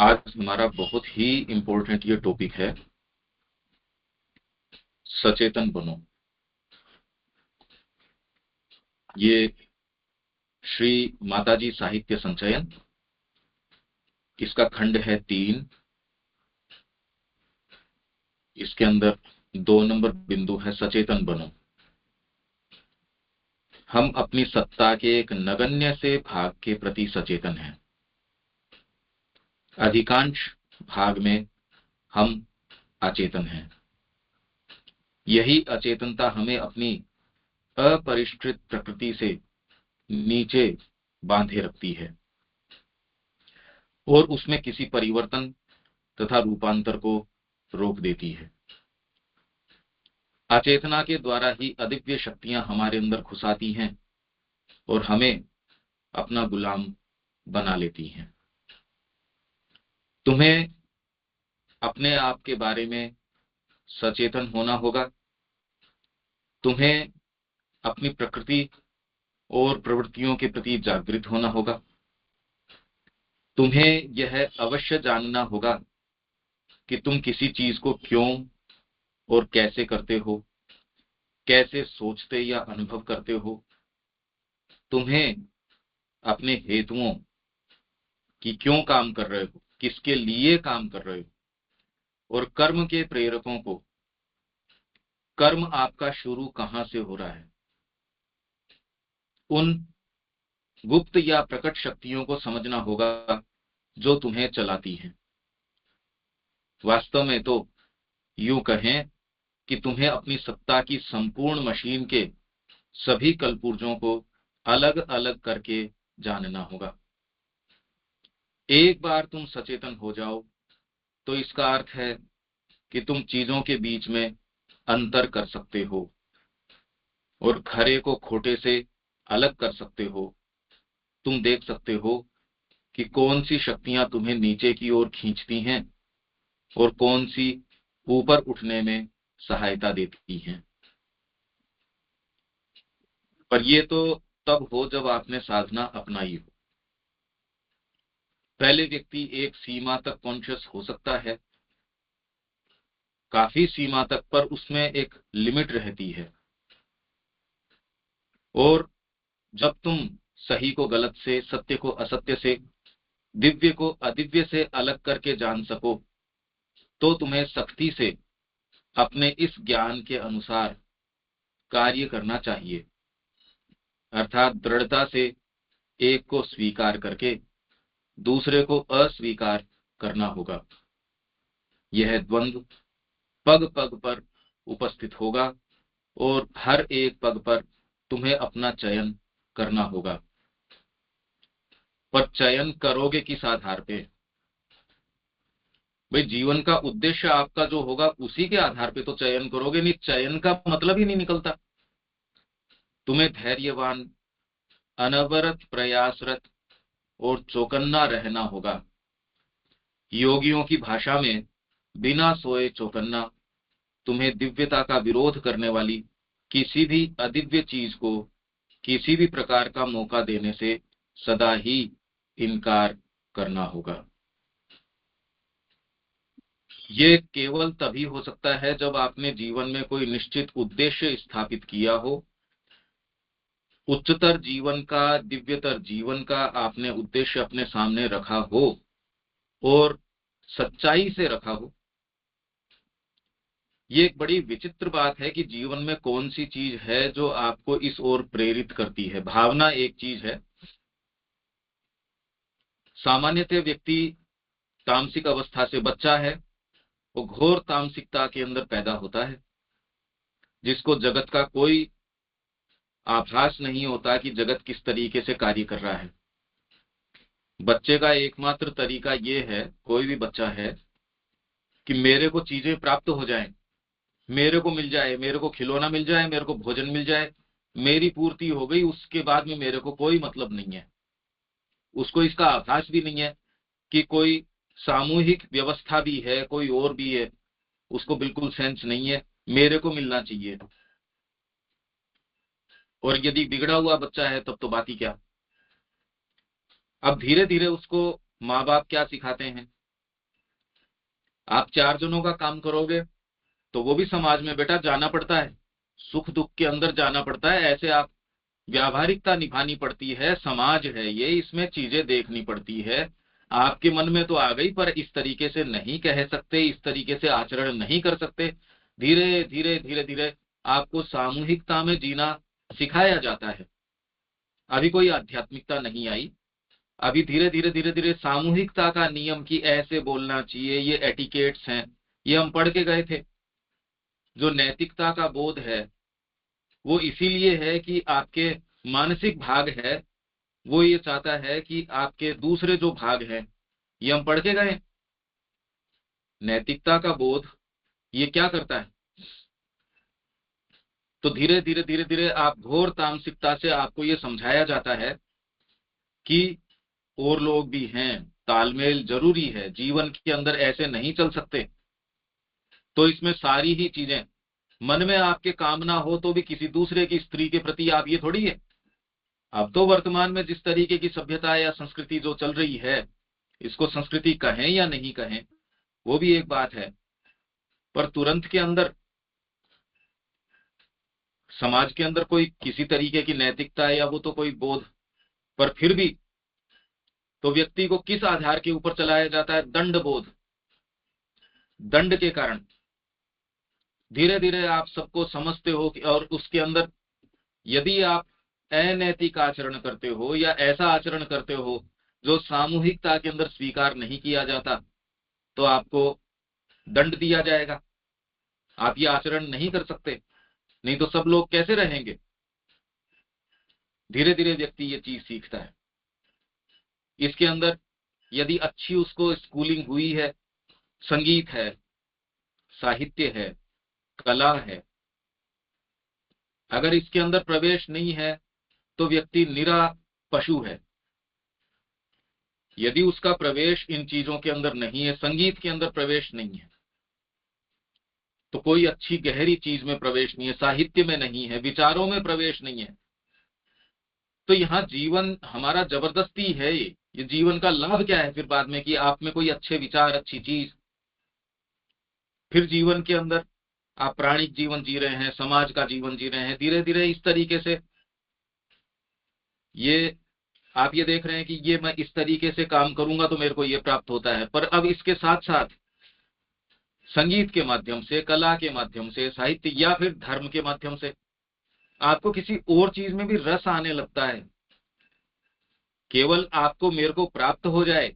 आज हमारा बहुत ही इम्पोर्टेंट ये टॉपिक है, सचेतन बनो। ये श्री माताजी साहित्य संचयन, इसका खंड है 3। इसके अंदर 2 नंबर बिंदु है सचेतन बनो। हम अपनी सत्ता के एक नगण्य से भाग के प्रति सचेतन हैं। अधिकांश भाग में हम अचेतन हैं। यही अचेतनता हमें अपनी अपरिष्कृत प्रकृति से नीचे बांधे रखती है और उसमें किसी परिवर्तन तथा रूपांतर को रोक देती है। अचेतना के द्वारा ही अदिव्य शक्तियां हमारे अंदर घुस आती हैं और हमें अपना गुलाम बना लेती हैं। तुम्हें अपने आप के बारे में सचेतन होना होगा। तुम्हें अपनी प्रकृति और प्रवृत्तियों के प्रति जागृत होना होगा। तुम्हें यह अवश्य जानना होगा कि तुम किसी चीज को क्यों और कैसे करते हो, कैसे सोचते या अनुभव करते हो। तुम्हें अपने हेतुओं कि क्यों काम कर रहे हो, किसके लिए काम कर रहे हो, और कर्म के प्रेरकों को, कर्म आपका शुरू कहां से हो रहा है, उन गुप्त या प्रकट शक्तियों को समझना होगा जो तुम्हें चलाती हैं। वास्तव में तो यूं कहें कि तुम्हें अपनी सत्ता की संपूर्ण मशीन के सभी कलपुर्जों को अलग अलग करके जानना होगा। एक बार तुम सचेतन हो जाओ तो इसका अर्थ है कि तुम चीजों के बीच में अंतर कर सकते हो और खरे को खोटे से अलग कर सकते हो। तुम देख सकते हो कि कौन सी शक्तियां तुम्हें नीचे की ओर खींचती हैं और कौन सी ऊपर उठने में सहायता देती हैं। पर ये तो तब हो जब आपने साधना अपनाई हो। पहले व्यक्ति एक सीमा तक कॉन्शियस हो सकता है, काफी सीमा तक, पर उसमें एक लिमिट रहती है। और जब तुम सही को गलत से, सत्य को असत्य से, दिव्य को अदिव्य से अलग करके जान सको तो तुम्हें सख्ती से अपने इस ज्ञान के अनुसार कार्य करना चाहिए। अर्थात दृढ़ता से एक को स्वीकार करके दूसरे को अस्वीकार करना होगा। यह द्वंद्व पग पग पर उपस्थित होगा और हर एक पग पर तुम्हें अपना चयन करना होगा। पर चयन करोगे किस आधार पे? भाई, जीवन का उद्देश्य आपका जो होगा उसी के आधार पे तो चयन करोगे, नहीं चयन का मतलब ही नहीं निकलता। तुम्हें धैर्यवान, अनवरत प्रयासरत और चौकन्ना रहना होगा। योगियों की भाषा में बिना सोए चौकन्ना तुम्हें दिव्यता का विरोध करने वाली किसी भी अदिव्य चीज को किसी भी प्रकार का मौका देने से सदा ही इनकार करना होगा। ये केवल तभी हो सकता है जब आपने जीवन में कोई निश्चित उद्देश्य स्थापित किया हो। उच्चतर जीवन का, दिव्यतर जीवन का आपने उद्देश्य अपने सामने रखा हो और सच्चाई से रखा हो। ये एक बड़ी विचित्र बात है कि जीवन में कौन सी चीज है जो आपको इस ओर प्रेरित करती है। भावना एक चीज है। सामान्यतः व्यक्ति तामसिक अवस्था से बच्चा है, वो घोर तामसिकता के अंदर पैदा होता है, जिसको जगत का कोई आभास नहीं होता कि जगत किस तरीके से कार्य कर रहा है। बच्चे का एकमात्र तरीका ये है, कोई भी बच्चा है, कि मेरे को चीजें प्राप्त हो जाएं, मेरे को मिल जाए, मेरे को खिलौना मिल जाए, मेरे को भोजन मिल जाए, मेरी पूर्ति हो गई, उसके बाद में मेरे को कोई मतलब नहीं है। उसको इसका आभास भी नहीं है कि कोई सामूहिक व्यवस्था भी है, कोई और भी है। उसको बिल्कुल सेंस नहीं है, मेरे को मिलना चाहिए। और यदि बिगड़ा हुआ बच्चा है तब तो बात ही क्या। अब धीरे धीरे उसको माँ बाप क्या सिखाते हैं? आप 4 जनों का काम करोगे तो वो भी समाज में बेटा जाना पड़ता है, सुख दुख के अंदर जाना पड़ता है। ऐसे आप व्यावहारिकता निभानी पड़ती है, समाज है ये, इसमें चीजें देखनी पड़ती है। आपके मन में तो आ गई, पर इस तरीके से नहीं कह सकते, इस तरीके से आचरण नहीं कर सकते। धीरे धीरे धीरे धीरे आपको सामूहिकता में जीना सिखाया जाता है। अभी कोई आध्यात्मिकता नहीं आई, अभी धीरे धीरे धीरे धीरे सामूहिकता का नियम कि ऐसे बोलना चाहिए, ये एटिकेट्स हैं, ये हम पढ़ के गए थे। जो नैतिकता का बोध है वो इसीलिए है कि आपके मानसिक भाग है वो ये चाहता है कि आपके दूसरे जो भाग हैं, ये हम पढ़ के गए। नैतिकता का बोध ये क्या करता है? तो धीरे धीरे धीरे धीरे आप घोर तामसिकता से आपको ये समझाया जाता है कि और लोग भी हैं, तालमेल जरूरी है, जीवन के अंदर ऐसे नहीं चल सकते। तो इसमें सारी ही चीजें, मन में आपके कामना हो तो भी किसी दूसरे की स्त्री के प्रति आप ये थोड़ी है। अब तो वर्तमान में जिस तरीके की सभ्यता या संस्कृति जो चल रही है, इसको संस्कृति कहें या नहीं कहें वो भी एक बात है, पर तुरंत के अंदर समाज के अंदर कोई किसी तरीके की नैतिकता या वो तो कोई बोध, पर फिर भी तो व्यक्ति को किस आधार के ऊपर चलाया जाता है? दंड बोध। दंड के कारण धीरे धीरे आप सबको समझते हो कि, और उसके अंदर यदि आप अनैतिक आचरण करते हो या ऐसा आचरण करते हो जो सामूहिकता के अंदर स्वीकार नहीं किया जाता, तो आपको दंड दिया जाएगा। आप ये आचरण नहीं कर सकते, नहीं तो सब लोग कैसे रहेंगे? धीरे धीरे व्यक्ति ये चीज सीखता है। इसके अंदर यदि अच्छी उसको स्कूलिंग हुई है, संगीत है, साहित्य है, कला है, अगर इसके अंदर प्रवेश नहीं है तो व्यक्ति निरा पशु है। यदि उसका प्रवेश इन चीजों के अंदर नहीं है, संगीत के अंदर प्रवेश नहीं है, तो कोई अच्छी गहरी चीज में प्रवेश नहीं है, साहित्य में नहीं है, विचारों में प्रवेश नहीं है, तो यहाँ जीवन हमारा जबरदस्ती है। ये जीवन का लाभ क्या है फिर बाद में कि आप में कोई अच्छे विचार, अच्छी चीज, फिर जीवन के अंदर आप प्राणिक जीवन जी रहे हैं, समाज का जीवन जी रहे हैं। धीरे धीरे इस तरीके से ये आप ये देख रहे हैं कि ये मैं इस तरीके से काम करूंगा तो मेरे को ये प्राप्त होता है, पर अब इसके साथ साथ संगीत के माध्यम से, कला के माध्यम से, साहित्य या फिर धर्म के माध्यम से आपको किसी और चीज में भी रस आने लगता है। केवल आपको मेरे को प्राप्त हो जाए,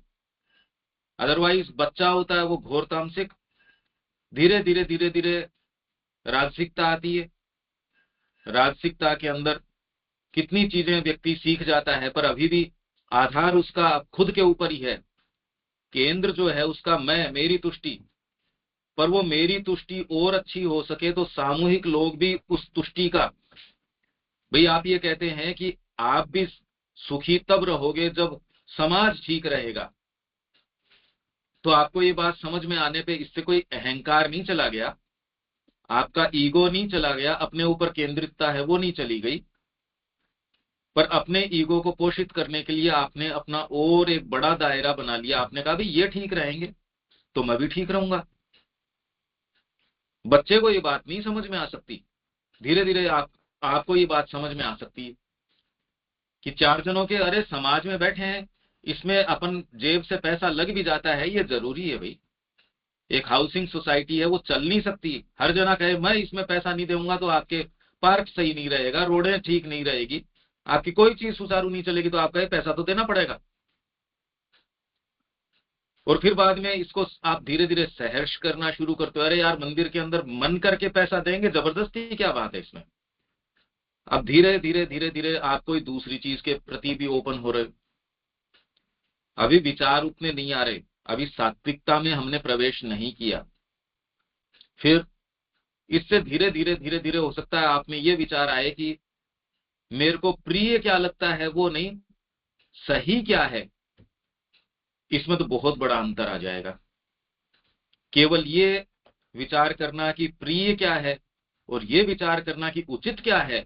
अदरवाइज बच्चा होता है वो घोर तामसिक। धीरे धीरे धीरे धीरे राजसिकता आती है, राजसिकता के अंदर कितनी चीजें व्यक्ति सीख जाता है, पर अभी भी आधार उसका खुद के ऊपर ही है। केंद्र जो है उसका मैं, मेरी तुष्टि, पर वो मेरी तुष्टि और अच्छी हो सके तो सामूहिक लोग भी उस तुष्टि का, भाई आप ये कहते हैं कि आप भी सुखी तब रहोगे जब समाज ठीक रहेगा, तो आपको ये बात समझ में आने पे इससे कोई अहंकार नहीं चला गया, आपका ईगो नहीं चला गया, अपने ऊपर केंद्रितता है वो नहीं चली गई, पर अपने ईगो को पोषित करने के लिए आपने अपना और एक बड़ा दायरा बना लिया। आपने कहा भाई ये ठीक रहेंगे तो मैं भी ठीक रहूंगा। बच्चे को ये बात नहीं समझ में आ सकती, धीरे धीरे आपको ये बात समझ में आ सकती है कि 4 जनों के, अरे समाज में बैठे हैं, इसमें अपन जेब से पैसा लग भी जाता है, ये जरूरी है भाई। एक हाउसिंग सोसाइटी है वो चल नहीं सकती, हर जना कहे मैं इसमें पैसा नहीं दूंगा तो आपके पार्क सही नहीं रहेगा, रोडें ठीक नहीं रहेगी, आपकी कोई चीज सुचारू नहीं चलेगी, तो आप कहे पैसा तो देना पड़ेगा। और फिर बाद में इसको आप धीरे धीरे सहर्ष करना शुरू करते हो, अरे यार मंदिर के अंदर मन करके पैसा देंगे, जबरदस्ती क्या बात है इसमें। अब धीरे धीरे धीरे धीरे आप कोई दूसरी चीज के प्रति भी ओपन हो रहे हो। अभी विचार उतने नहीं आ रहे, अभी सात्विकता में हमने प्रवेश नहीं किया। फिर इससे धीरे धीरे धीरे धीरे हो सकता है आप में ये विचार आए कि मेरे को प्रिय क्या लगता है वो नहीं, सही क्या है, इसमें तो बहुत बड़ा अंतर आ जाएगा। केवल ये विचार करना कि प्रिय क्या है और ये विचार करना कि उचित क्या है,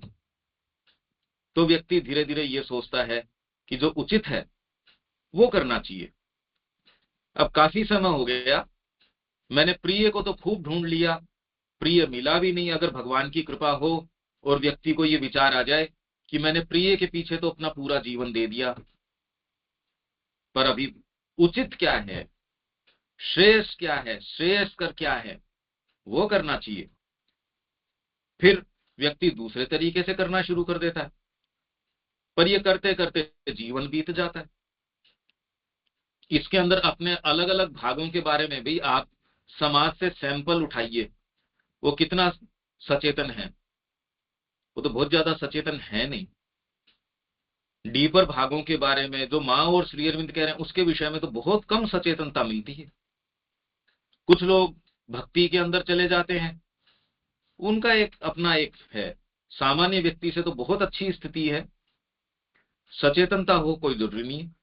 तो व्यक्ति धीरे धीरे ये सोचता है कि जो उचित है वो करना चाहिए। अब काफी समय हो गया, मैंने प्रिय को तो खूब ढूंढ लिया, प्रिय मिला भी नहीं। अगर भगवान की कृपा हो और व्यक्ति को ये विचार आ जाए कि मैंने प्रिय के पीछे तो अपना पूरा जीवन दे दिया, पर अभी उचित क्या है, श्रेष्ठ क्या है, श्रेयस्कर क्या है, वो करना चाहिए। फिर व्यक्ति दूसरे तरीके से करना शुरू कर देता है, पर ये करते करते जीवन बीत जाता है। इसके अंदर अपने अलग अलग भागों के बारे में भी आप समाज से सैंपल उठाइए, वो कितना सचेतन है। वो तो बहुत ज्यादा सचेतन है नहीं। डीपर भागों के बारे में जो माँ और श्री अरविंद कह रहे हैं उसके विषय में तो बहुत कम सचेतनता मिलती है। कुछ लोग भक्ति के अंदर चले जाते हैं, उनका एक अपना एक है। सामान्य व्यक्ति से तो बहुत अच्छी स्थिति है, सचेतनता हो कोई जरूरी नहीं है।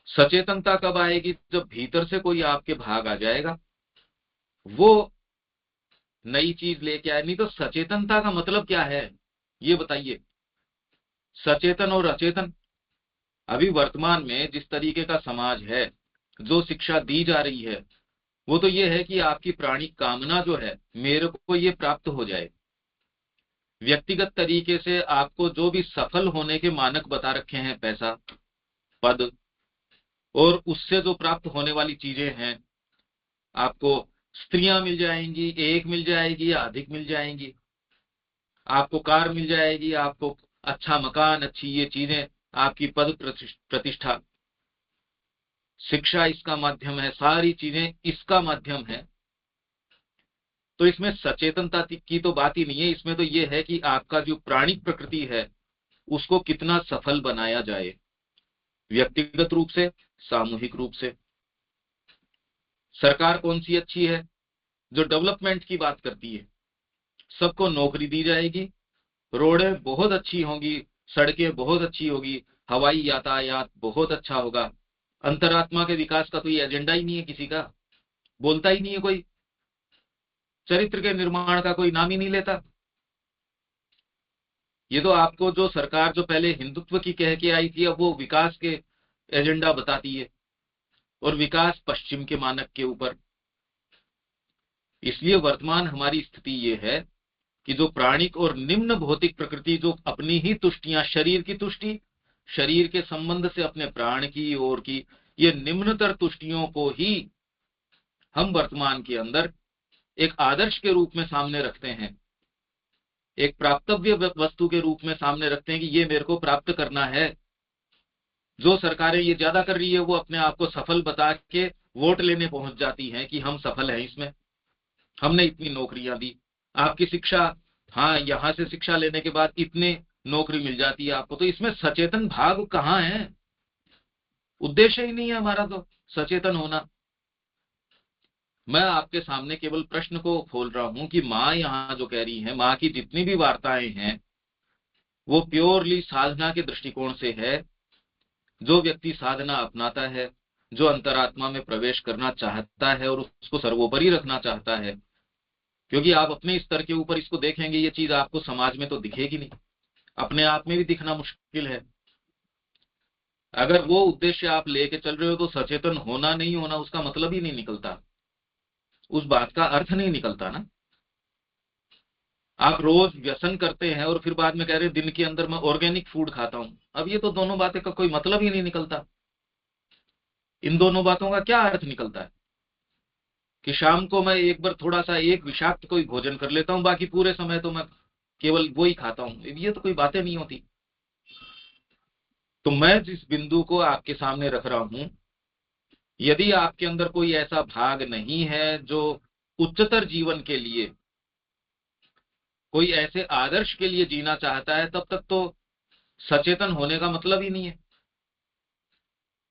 सचेतनता कब आएगी? जब भीतर से कोई आपके भाग आ जाएगा, वो नई चीज लेके आए। नहीं तो सचेतनता का मतलब क्या है, ये बताइए। सचेतन और अचेतन, अभी वर्तमान में जिस तरीके का समाज है, जो शिक्षा दी जा रही है, वो तो ये है कि आपकी प्राणिक कामना जो है, मेरे को ये प्राप्त हो जाए। व्यक्तिगत तरीके से आपको जो भी सफल होने के मानक बता रखे हैं, पैसा, पद, और उससे जो प्राप्त होने वाली चीजें हैं, आपको स्त्रियां मिल जाएंगी, एक मिल जाएगी या अधिक मिल जाएंगी, आपको कार मिल जाएगी, आपको अच्छा मकान, अच्छी ये चीजें, आपकी पद प्रतिष्ठा। शिक्षा इसका माध्यम है, सारी चीजें इसका माध्यम है। तो इसमें सचेतनता की तो बात ही नहीं है। इसमें तो ये है कि आपका जो प्राणिक प्रकृति है उसको कितना सफल बनाया जाए, व्यक्तिगत रूप से, सामूहिक रूप से। सरकार कौन सी अच्छी है? जो डेवलपमेंट की बात करती है। सबको नौकरी दी जाएगी, रोडें बहुत अच्छी होंगी, सड़कें बहुत अच्छी होगी, हवाई यातायात बहुत अच्छा होगा। अंतरात्मा के विकास का तो ये एजेंडा ही नहीं है किसी का, बोलता ही नहीं है कोई। चरित्र के निर्माण का कोई नाम ही नहीं लेता। ये तो आपको जो सरकार जो पहले हिंदुत्व की कह के आई थी, अब वो विकास के एजेंडा बताती है, और विकास पश्चिम के मानक के ऊपर। इसलिए वर्तमान हमारी स्थिति ये है कि जो प्राणिक और निम्न भौतिक प्रकृति, जो अपनी ही तुष्टियां, शरीर की तुष्टि, शरीर के संबंध से अपने प्राण की ओर की, ये निम्नतर तुष्टियों को ही हम वर्तमान के अंदर एक आदर्श के रूप में सामने रखते हैं, एक प्राप्तव्य वस्तु के रूप में सामने रखते हैं कि ये मेरे को प्राप्त करना है। जो सरकारें ये ज्यादा कर रही है, वो अपने आप को सफल बता के वोट लेने पहुंच जाती हैं कि हम सफल हैं इसमें, हमने इतनी नौकरियां दी। आपकी शिक्षा, हाँ, यहां से शिक्षा लेने के बाद इतने नौकरी मिल जाती है आपको। तो इसमें सचेतन भाग कहाँ है? उद्देश्य ही नहीं है हमारा तो सचेतन होना। मैं आपके सामने केवल प्रश्न को खोल रहा हूं कि माँ यहाँ जो कह रही है, माँ की जितनी भी वार्ताएं हैं, वो प्योरली साधना के दृष्टिकोण से है। जो व्यक्ति साधना अपनाता है, जो अंतरात्मा में प्रवेश करना चाहता है और उसको सर्वोपरि रखना चाहता है, क्योंकि आप अपने स्तर के ऊपर इसको देखेंगे, ये चीज आपको समाज में तो दिखेगी नहीं, अपने आप में भी दिखना मुश्किल है। अगर वो उद्देश्य आप लेके चल रहे हो तो सचेतन होना नहीं होना उसका मतलब ही नहीं निकलता, उस बात का अर्थ नहीं निकलता ना। आप रोज व्यसन करते हैं और फिर बाद में कह रहे हैं दिन के अंदर मैं ऑर्गेनिक फूड खाता हूं। अब ये तो दोनों बातें का कोई मतलब ही नहीं निकलता। इन दोनों बातों का क्या अर्थ निकलता है कि शाम को मैं एक बार थोड़ा सा एक विषाक्त कोई भोजन कर लेता हूं, बाकी पूरे समय तो मैं केवल वो ही खाता हूं। ये तो कोई बातें नहीं होती। तो मैं जिस बिंदु को आपके सामने रख रहा हूं, यदि आपके अंदर कोई ऐसा भाग नहीं है जो उच्चतर जीवन के लिए, कोई ऐसे आदर्श के लिए जीना चाहता है, तब तक तो सचेतन होने का मतलब ही नहीं है।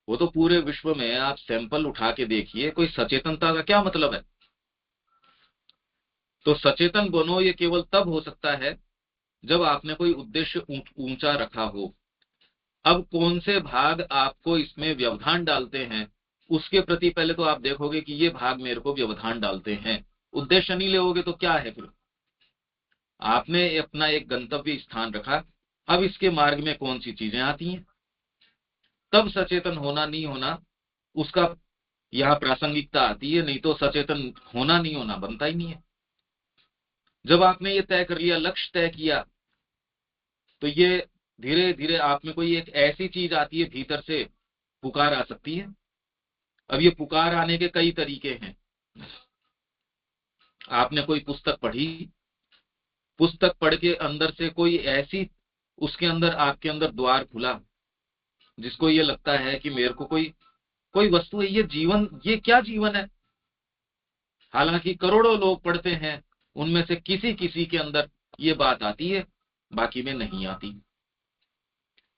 वो तो पूरे विश्व में आप सैंपल उठा के देखिए, कोई सचेतनता का क्या मतलब है। तो सचेतन बनो ये केवल तब हो सकता है जब आपने कोई उद्देश्य ऊंचा रखा हो। अब कौन से भाग आपको इसमें व्यवधान डालते हैं, उसके प्रति पहले तो आप देखोगे कि ये भाग मेरे को व्यवधान डालते हैं। उद्देश्य नहीं लोगे तो क्या है फिर? आपने अपना एक गंतव्य स्थान रखा, अब इसके मार्ग में कौन सी चीजें आती हैं, तब सचेतन होना नहीं होना उसका यहाँ प्रासंगिकता आती है, नहीं तो सचेतन होना नहीं होना बनता ही नहीं है। जब आपने ये तय कर लिया, लक्ष्य तय किया, तो ये धीरे धीरे आप में कोई एक ऐसी चीज आती है, भीतर से पुकार आ सकती है। अब ये पुकार आने के कई तरीके हैं। आपने कोई पुस्तक पढ़ी, पुस्तक पढ़ के अंदर से कोई ऐसी, उसके अंदर आपके अंदर द्वार खुला, जिसको ये लगता है कि मेरे को कोई कोई वस्तु है, ये जीवन, ये क्या जीवन है। हालांकि करोड़ों लोग पढ़ते हैं, उनमें से किसी किसी के अंदर ये बात आती है, बाकी में नहीं आती।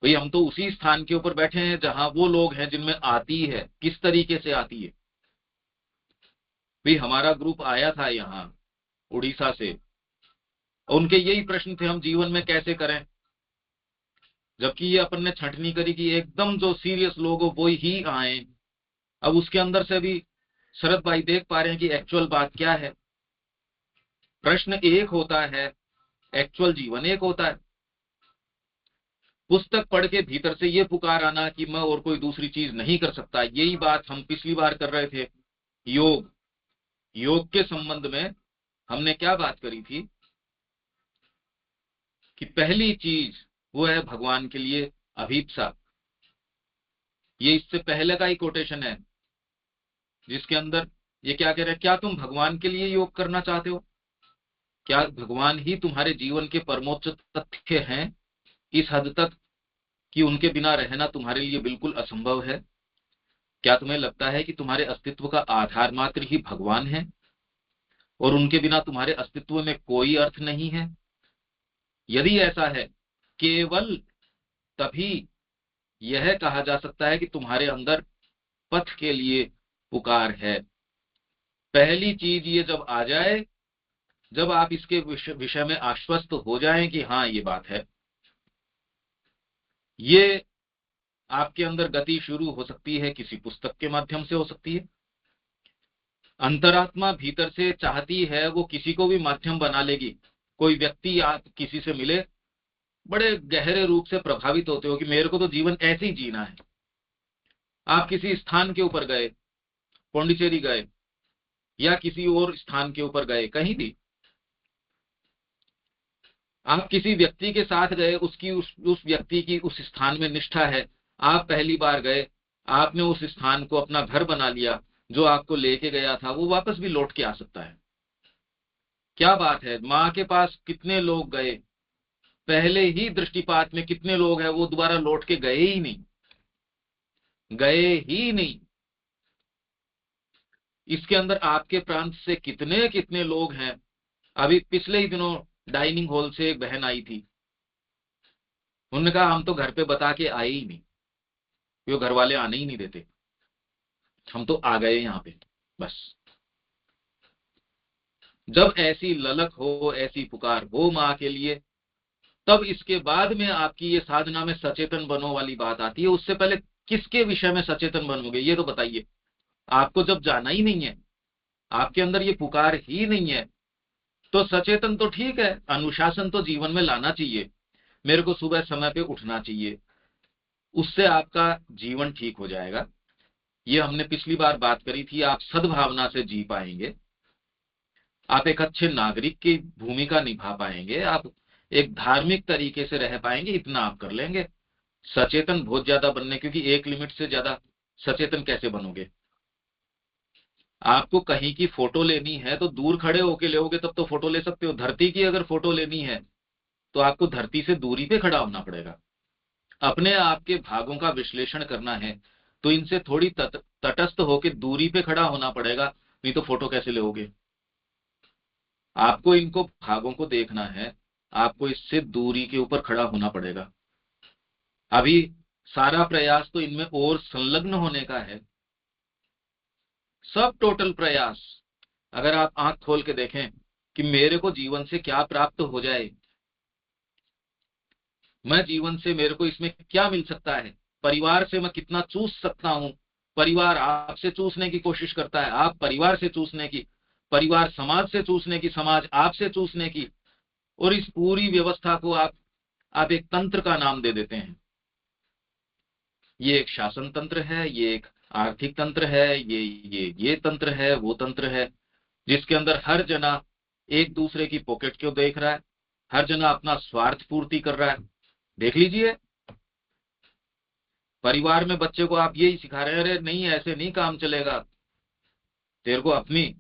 भाई हम तो उसी स्थान के ऊपर बैठे हैं जहां वो लोग हैं जिनमें आती है। किस तरीके से आती है? भाई हमारा ग्रुप आया था यहाँ उड़ीसा से, उनके यही प्रश्न थे, हम जीवन में कैसे करें। जबकि ये अपन ने छंटनी करी कि एकदम जो सीरियस लोग हो वो ही आए। अब उसके अंदर से भी शरद भाई देख पा रहे हैं कि एक्चुअल बात क्या है। प्रश्न एक होता है, एक्चुअल जीवन एक होता है। पुस्तक पढ़ के भीतर से ये पुकार आना कि मैं और कोई दूसरी चीज नहीं कर सकता। यही बात हम पिछली बार कर रहे थे। योग, योग के संबंध में हमने क्या बात करी थी कि पहली चीज वो है भगवान के लिए अभीप्सा। ये इससे पहले का ही कोटेशन है, जिसके अंदर ये क्या कह रहे हैं, क्या तुम भगवान के लिए योग करना चाहते हो? क्या भगवान ही तुम्हारे जीवन के परमोच्च तथ्य हैं इस हद तक कि उनके बिना रहना तुम्हारे लिए बिल्कुल असंभव है? क्या तुम्हें लगता है कि तुम्हारे अस्तित्व का आधार मात्र ही भगवान है और उनके बिना तुम्हारे अस्तित्व में कोई अर्थ नहीं है? यदि ऐसा है, केवल तभी यह कहा जा सकता है कि तुम्हारे अंदर पथ के लिए पुकार है। पहली चीज ये जब आ जाए, जब आप इसके विषय में आश्वस्त हो जाएं कि हाँ ये बात है, ये आपके अंदर गति शुरू हो सकती है, किसी पुस्तक के माध्यम से हो सकती है। अंतरात्मा भीतर से चाहती है, वो किसी को भी माध्यम बना लेगी। कोई व्यक्ति, आप किसी से मिले, बड़े गहरे रूप से प्रभावित होते हो कि मेरे को तो जीवन ऐसे ही जीना है। आप किसी स्थान के ऊपर गए, पौंडीचेरी गए या किसी और स्थान के ऊपर गए, कहीं भी आप किसी व्यक्ति के साथ गए, उसकी उस व्यक्ति की उस स्थान में निष्ठा है। आप पहली बार गए, आपने उस स्थान को अपना घर बना लिया, जो आपको लेके गया था वो वापस भी लौट के आ सकता है। क्या बात है, माँ के पास कितने लोग गए, पहले ही दृष्टिपात में कितने लोग हैं वो दोबारा लौट के गए ही नहीं, गए ही नहीं। इसके अंदर आपके प्रांत से कितने कितने लोग हैं। अभी पिछले ही दिनों डाइनिंग हॉल से एक बहन आई थी, उन्होंने कहा हम तो घर पे बता के आए ही नहीं, वो घर वाले आने ही नहीं देते, हम तो आ गए यहाँ पे बस। जब ऐसी ललक हो, ऐसी पुकार हो माँ के लिए, तब इसके बाद में आपकी ये साधना में सचेतन बनो वाली बात आती है। उससे पहले किसके विषय में सचेतन बनोगे ये तो बताइए। आपको जब जाना ही नहीं है, आपके अंदर ये पुकार ही नहीं है, तो सचेतन तो ठीक है, अनुशासन तो जीवन में लाना चाहिए। मेरे को सुबह समय पे उठना चाहिए, उससे आपका जीवन ठीक हो जाएगा। ये हमने पिछली बार बात करी थी। आप सद्भावना से जी पाएंगे, आप एक अच्छे नागरिक की भूमिका निभा पाएंगे, आप एक धार्मिक तरीके से रह पाएंगे, इतना आप कर लेंगे। सचेतन बहुत ज्यादा बनने, क्योंकि एक लिमिट से ज्यादा सचेतन कैसे बनोगे? आपको कहीं की फोटो लेनी है तो दूर खड़े होके लेोगे तब तो फोटो ले सकते हो। धरती की अगर फोटो लेनी है तो आपको धरती से दूरी पे खड़ा होना पड़ेगा। अपने आप के भागों का विश्लेषण करना है तो इनसे थोड़ी तटस्थ होकर दूरी पे खड़ा होना पड़ेगा, नहीं तो फोटो कैसे लोगे? आपको इनको भागों को देखना है, आपको इससे दूरी के ऊपर खड़ा होना पड़ेगा। अभी सारा प्रयास तो इनमें और संलग्न होने का है, सब टोटल प्रयास। अगर आप आंख खोल के देखें कि मेरे को जीवन से क्या प्राप्त हो जाए, मैं जीवन से, मेरे को इसमें क्या मिल सकता है, परिवार से मैं कितना चूस सकता हूं। परिवार आपसे चूसने की कोशिश करता है, आप परिवार से चूसने की, परिवार समाज से चूसने की, समाज आपसे चूसने की, और इस पूरी व्यवस्था को आप एक तंत्र का नाम दे देते हैं। ये एक शासन तंत्र है, ये एक आर्थिक तंत्र है, ये तंत्र है, वो तंत्र है, जिसके अंदर हर जना एक दूसरे की पॉकेट को देख रहा है, हर जना अपना स्वार्थ पूर्ति कर रहा है। देख लीजिए, परिवार में बच्चे को आप यही सिखा रहे हैं, अरे नहीं ऐसे नहीं काम चलेगा, तेरे को अपनी,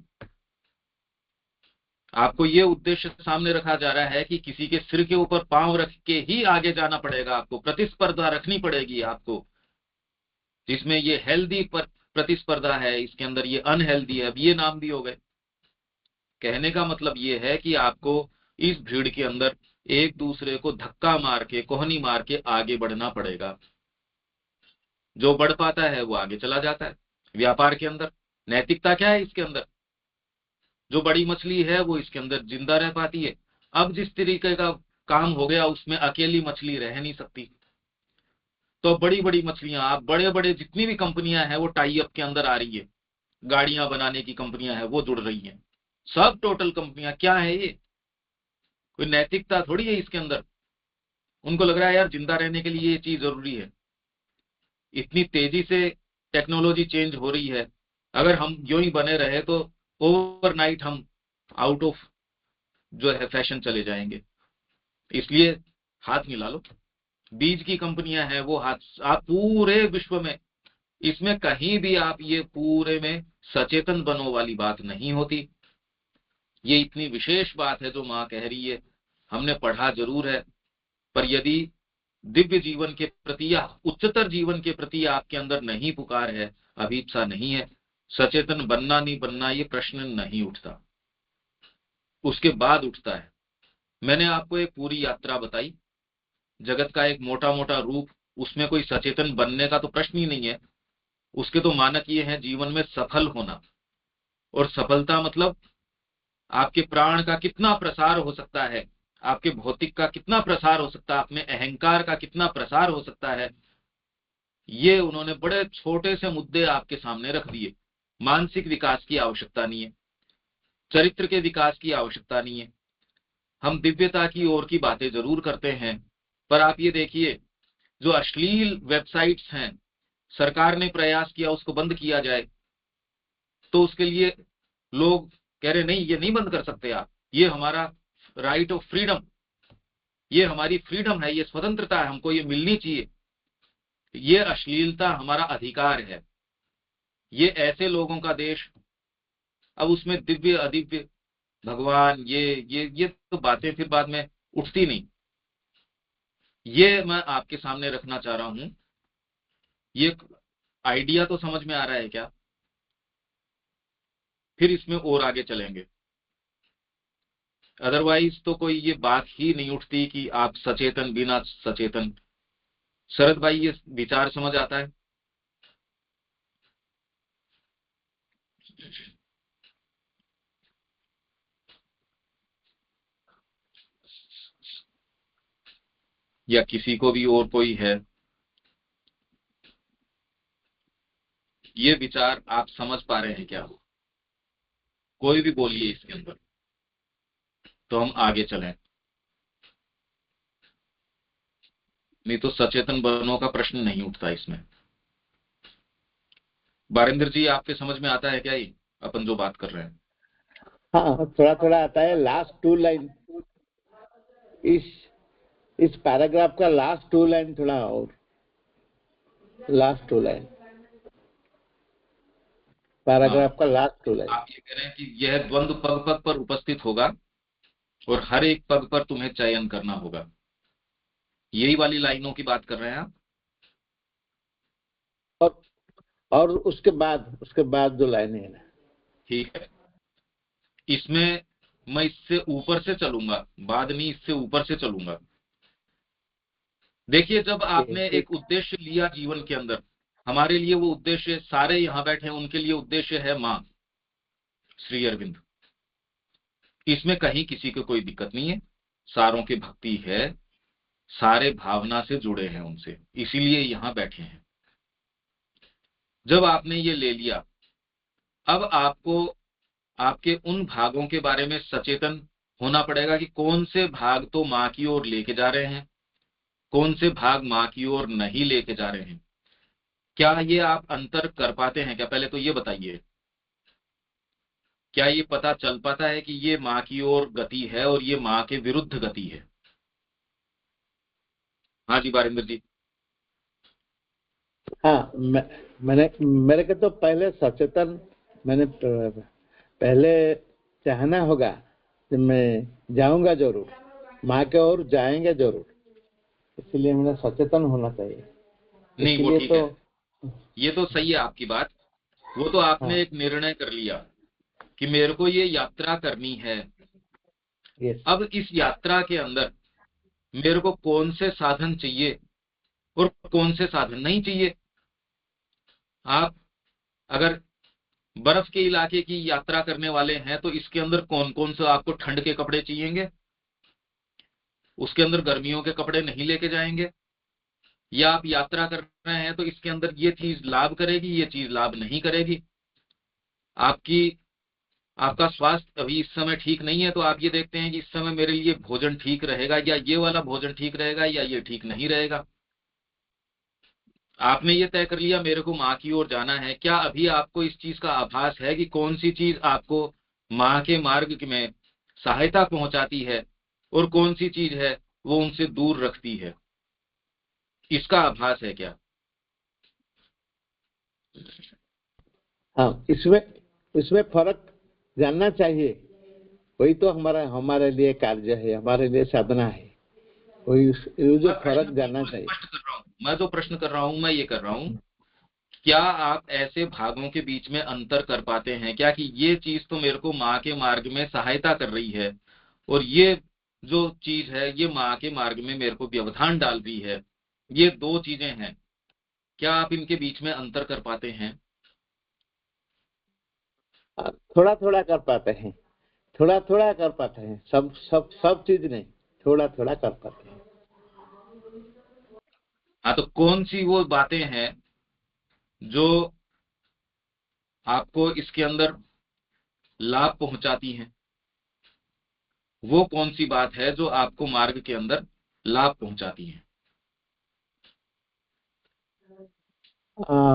आपको ये उद्देश्य सामने रखा जा रहा है कि किसी के सिर के ऊपर पांव रख के ही आगे जाना पड़ेगा, आपको प्रतिस्पर्धा रखनी पड़ेगी आपको, जिसमें ये हेल्दी प्रतिस्पर्धा है, इसके अंदर ये अनहेल्दी है, अब ये नाम भी हो गए। कहने का मतलब ये है कि आपको इस भीड़ के अंदर एक दूसरे को धक्का मार के, कोहनी मार के आगे बढ़ना पड़ेगा। जो बढ़ पाता है वो आगे चला जाता है। व्यापार के अंदर नैतिकता क्या है? इसके अंदर जो बड़ी मछली है वो इसके अंदर जिंदा रह पाती है। अब जिस तरीके का काम हो गया उसमें अकेली मछली रह नहीं सकती, तो बड़ी बड़ी मछलियां, आप बड़े बड़े जितनी भी कंपनियां हैं वो टाई अप के अंदर आ रही है, गाड़ियां बनाने की कंपनियां हैं वो जुड़ रही हैं, सब टोटल कंपनियां। क्या है ये? कोई नैतिकता थोड़ी है इसके अंदर। उनको लग रहा है यार जिंदा रहने के लिए ये चीज जरूरी है। इतनी तेजी से टेक्नोलॉजी चेंज हो रही है, अगर हम यूं ही बने रहे तो ओवरनाइट हम आउट ऑफ जो है फैशन चले जाएंगे। इसलिए हाथ मिला लो। बीज की कंपनियां हैं वो हाथ, आप पूरे विश्व में, इसमें कहीं भी आप ये पूरे में सचेतन बनो वाली बात नहीं होती। ये इतनी विशेष बात है जो माँ कह रही है। हमने पढ़ा जरूर है, पर यदि दिव्य जीवन के प्रति या उच्चतर जीवन के प्रति आपके अंदर नहीं पुकार है, अभीप्सा नहीं है, सचेतन बनना नहीं बनना ये प्रश्न नहीं उठता, उसके बाद उठता है। मैंने आपको एक पूरी यात्रा बताई, जगत का एक मोटा मोटा रूप, उसमें कोई सचेतन बनने का तो प्रश्न ही नहीं है। उसके तो मानक ये हैं जीवन में सफल होना, और सफलता मतलब आपके प्राण का कितना प्रसार हो सकता है, आपके भौतिक का कितना प्रसार हो सकता है, आप में अहंकार का कितना प्रसार हो सकता है। ये उन्होंने बड़े छोटे से मुद्दे आपके सामने रख दिए। मानसिक विकास की आवश्यकता नहीं है, चरित्र के विकास की आवश्यकता नहीं है। हम दिव्यता की ओर की बातें जरूर करते हैं, पर आप ये देखिए, जो अश्लील वेबसाइट्स हैं, सरकार ने प्रयास किया उसको बंद किया जाए, तो उसके लिए लोग कह रहे नहीं ये नहीं बंद कर सकते आप, ये हमारा राइट ऑफ फ्रीडम, ये हमारी फ्रीडम है, ये स्वतंत्रता है, हमको ये मिलनी चाहिए, ये अश्लीलता हमारा अधिकार है। ये ऐसे लोगों का देश। अब उसमें दिव्य अदिव्य, भगवान, ये तो बातें फिर बाद में उठती नहीं। ये मैं आपके सामने रखना चाह रहा हूं। ये आइडिया तो समझ में आ रहा है क्या? फिर इसमें और आगे चलेंगे। अदरवाइज तो कोई ये बात ही नहीं उठती कि आप सचेतन बिना सचेतन। शरद भाई, ये विचार समझ आता है? या किसी को भी और कोई है ये विचार आप समझ पा रहे हैं क्या? कोई भी बोलिए इसके अंदर, तो हम आगे चलें। नहीं तो सचेतन बनने का प्रश्न नहीं उठता इसमें। बारिंदर जी, आपके समझ में आता है क्या ये अपन जो बात कर रहे हैं? हाँ, थोड़ा थोड़ा आता है। लास्ट 2 लाइन, इस इस पैराग्राफ का लास्ट 2 लाइन थोड़ा, और लास्ट 2 लाइन, पैराग्राफ हाँ, का लास्ट 2 लाइन। आप ये कह रहे हैं कि यह द्वंद्व पग पग पर उपस्थित होगा और हर एक पग पर तुम्हें चयन करना होगा, यही वाली लाइनों की बात कर रहे हैं आप? और और उसके बाद जो लाइनें हैं। ठीक है, इसमें मैं इससे ऊपर से चलूंगा, बाद में इससे ऊपर से चलूंगा। देखिए, जब आपने एक उद्देश्य लिया जीवन के अंदर, हमारे लिए वो उद्देश्य, सारे यहाँ बैठे हैं उनके लिए उद्देश्य है माँ श्री अरविंद। इसमें कहीं किसी को कोई दिक्कत नहीं है, सारों की भक्ति है, सारे भावना से जुड़े हैं उनसे, इसीलिए यहाँ बैठे हैं। जब आपने ये ले लिया, अब आपको आपके उन भागों के बारे में सचेतन होना पड़ेगा कि कौन से भाग तो माँ की ओर लेके जा रहे हैं, कौन से भाग माँ की ओर नहीं लेके जा रहे हैं। क्या ये आप अंतर कर पाते हैं क्या? पहले तो ये बताइए, क्या ये पता चल पाता है कि ये माँ की ओर गति है और ये माँ के विरुद्ध गति है? हाँ जी बारिंदर जी। हाँ, मैंने मेरे को तो पहले सचेतन, मैंने पहले चाहना होगा कि मैं जाऊंगा जरूर, माँ के ओर जाएंगे जरूर, इसलिए मैंने सचेतन होना चाहिए। नहीं इसके वो लिए ठीक तो है, ये तो सही है आपकी बात। वो तो आपने हाँ, एक निर्णय कर लिया कि मेरे को ये यात्रा करनी है। यस। अब इस यात्रा के अंदर मेरे को कौन से साधन चाहिए और कौन से साधन नहीं चाहिए। आप अगर बर्फ के इलाके की यात्रा करने वाले हैं तो इसके अंदर कौन कौन से आपको ठंड के कपड़े चाहिएंगे, उसके अंदर गर्मियों के कपड़े नहीं लेके जाएंगे। या आप यात्रा कर रहे हैं तो इसके अंदर ये चीज लाभ करेगी, ये चीज लाभ नहीं करेगी। आपकी आपका स्वास्थ्य अभी इस समय ठीक नहीं है तो आप ये देखते हैं कि इस समय मेरे लिए भोजन ठीक रहेगा, या ये वाला भोजन ठीक रहेगा, या ये ठीक नहीं रहेगा। आपने ये तय कर लिया मेरे को माँ की ओर जाना है। क्या अभी आपको इस चीज का आभास है कि कौन सी चीज आपको माँ के मार्ग में सहायता पहुंचाती है और कौन सी चीज है वो उनसे दूर रखती है? इसका आभास है क्या? हाँ, इसमें इसमें फर्क जानना चाहिए। वही तो हमारा हमारे लिए कार्य है, हमारे लिए साधना है। वही ये जो मैं प्रश्न फर्क जानना बिल्कुल चाहिए। स्पष्ट कर रहा हूँ, मैं जो प्रश्न कर रहा हूँ मैं ये कर रहा हूँ, क्या आप ऐसे भागों के बीच में अंतर कर पाते हैं क्या कि ये चीज तो मेरे को माँ के मार्ग में सहायता कर रही है और ये जो चीज है ये माँ के मार्ग में मेरे को व्यवधान डाल रही है, ये दो चीजें हैं। क्या आप इनके बीच में अंतर कर पाते हैं? थोड़ा थोड़ा कर पाते हैं, थोड़ा थोड़ा कर पाते हैं, सब सब सब चीज नहीं, थोड़ा थोड़ा कर पाते हैं। हाँ, तो कौन सी वो बातें हैं जो आपको इसके अंदर लाभ पहुंचाती हैं? वो कौन सी बात है जो आपको मार्ग के अंदर लाभ पहुंचाती है?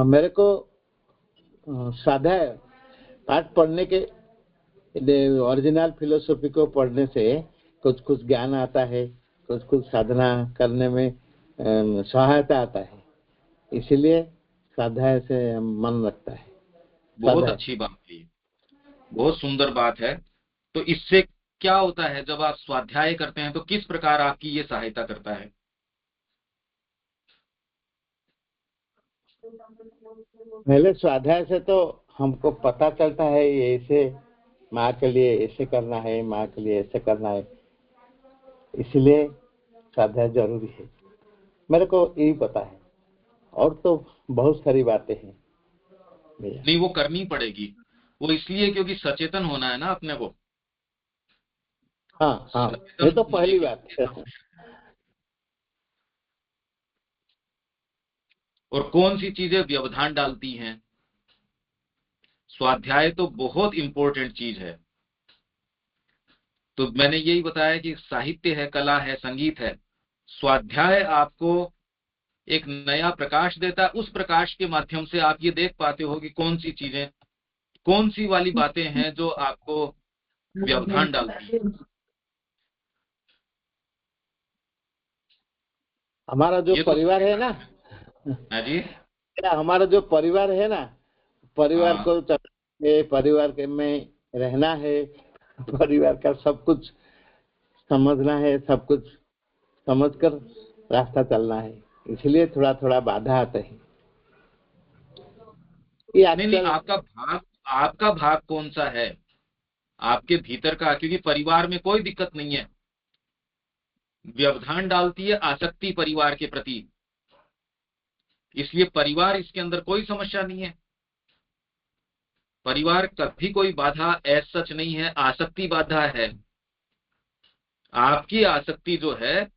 मेरे को स्वाध्याय पाठ पढ़ने के, ओरिजिनल फिलोसॉफी को पढ़ने से कुछ कुछ ज्ञान आता है, कुछ कुछ साधना करने में सहायता आता है। इसीलिए स्वाध्याय से मन लगता है। बहुत स्वाध्याय। अच्छी बात है ये, बहुत सुंदर बात है। तो इससे क्या होता है जब आप स्वाध्याय करते हैं तो किस प्रकार आपकी ये सहायता करता है? पहले स्वाध्याय से तो हमको पता चलता है ये ऐसे माँ के लिए ऐसे करना है, माँ के लिए ऐसे करना है, इसलिए स्वाध्याय जरूरी है। मेरे को यही पता है, और तो बहुत सारी बातें हैं भैया। नहीं वो करनी पड़ेगी, वो इसलिए क्योंकि सचेतन होना है ना अपने को। हाँ हाँ, ये सचेतन तो होने पहली के बात लिए है। आवश्यक है। और कौन सी चीजें व्यवधान डालती हैं? स्वाध्याय तो बहुत इंपॉर्टेंट चीज है। तो मैंने यही बताया कि साहित्य है, कला है, संगीत है। स्वाध्याय आपको एक नया प्रकाश देता है, उस प्रकाश के माध्यम से आप ये देख पाते हो कि कौन सी चीजें, कौन सी वाली बातें हैं जो आपको व्यवधान डालती हैं। हमारा जो ये तो परिवार है समझना ना, है हाँ जी। हमारा जो परिवार है ना, परिवार हाँ को परिवार के में रहना है, परिवार का सब कुछ समझना है, सब कुछ समझकर रास्ता चलना है। इसलिए थोड़ा थोड़ा बाधा आते हैं ये नहीं नहीं, आजकल। आपका भाग कौन सा है आपके भीतर का? क्योंकि परिवार में कोई दिक्कत नहीं है, व्यवधान डालती है आसक्ति परिवार के प्रति, इसलिए परिवार इसके अंदर कोई समस्या नहीं है। परिवार कभी कोई बाधा एज सच नहीं है, आसक्ति बाधा है। आपकी आसक्ति जो है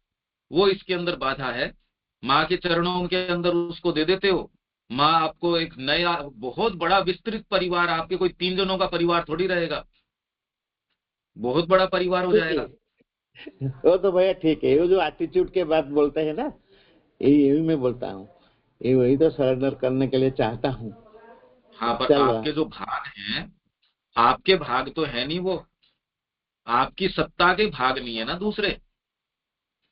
वो इसके अंदर बाधा है। माँ के चरणों के अंदर उसको दे देते हो, माँ आपको एक नया बहुत बड़ा विस्तृत परिवार, आपके कोई 3 जनों का परिवार थोड़ी रहेगा, बहुत बड़ा परिवार हो ठीक है, जाएगा। वो तो भैया ठीक है। वो जो एटीट्यूड के बात बोलते हैं ना, यही यही मैं बोलता हूँ। ये वही तो सरेंडर करने के लिए चाहता हूँ। हाँ, पर चल रहा आपके जो भाग हैं, आपके भाग तो है नहीं, वो आपकी सत्ता के भाग नहीं है ना दूसरे।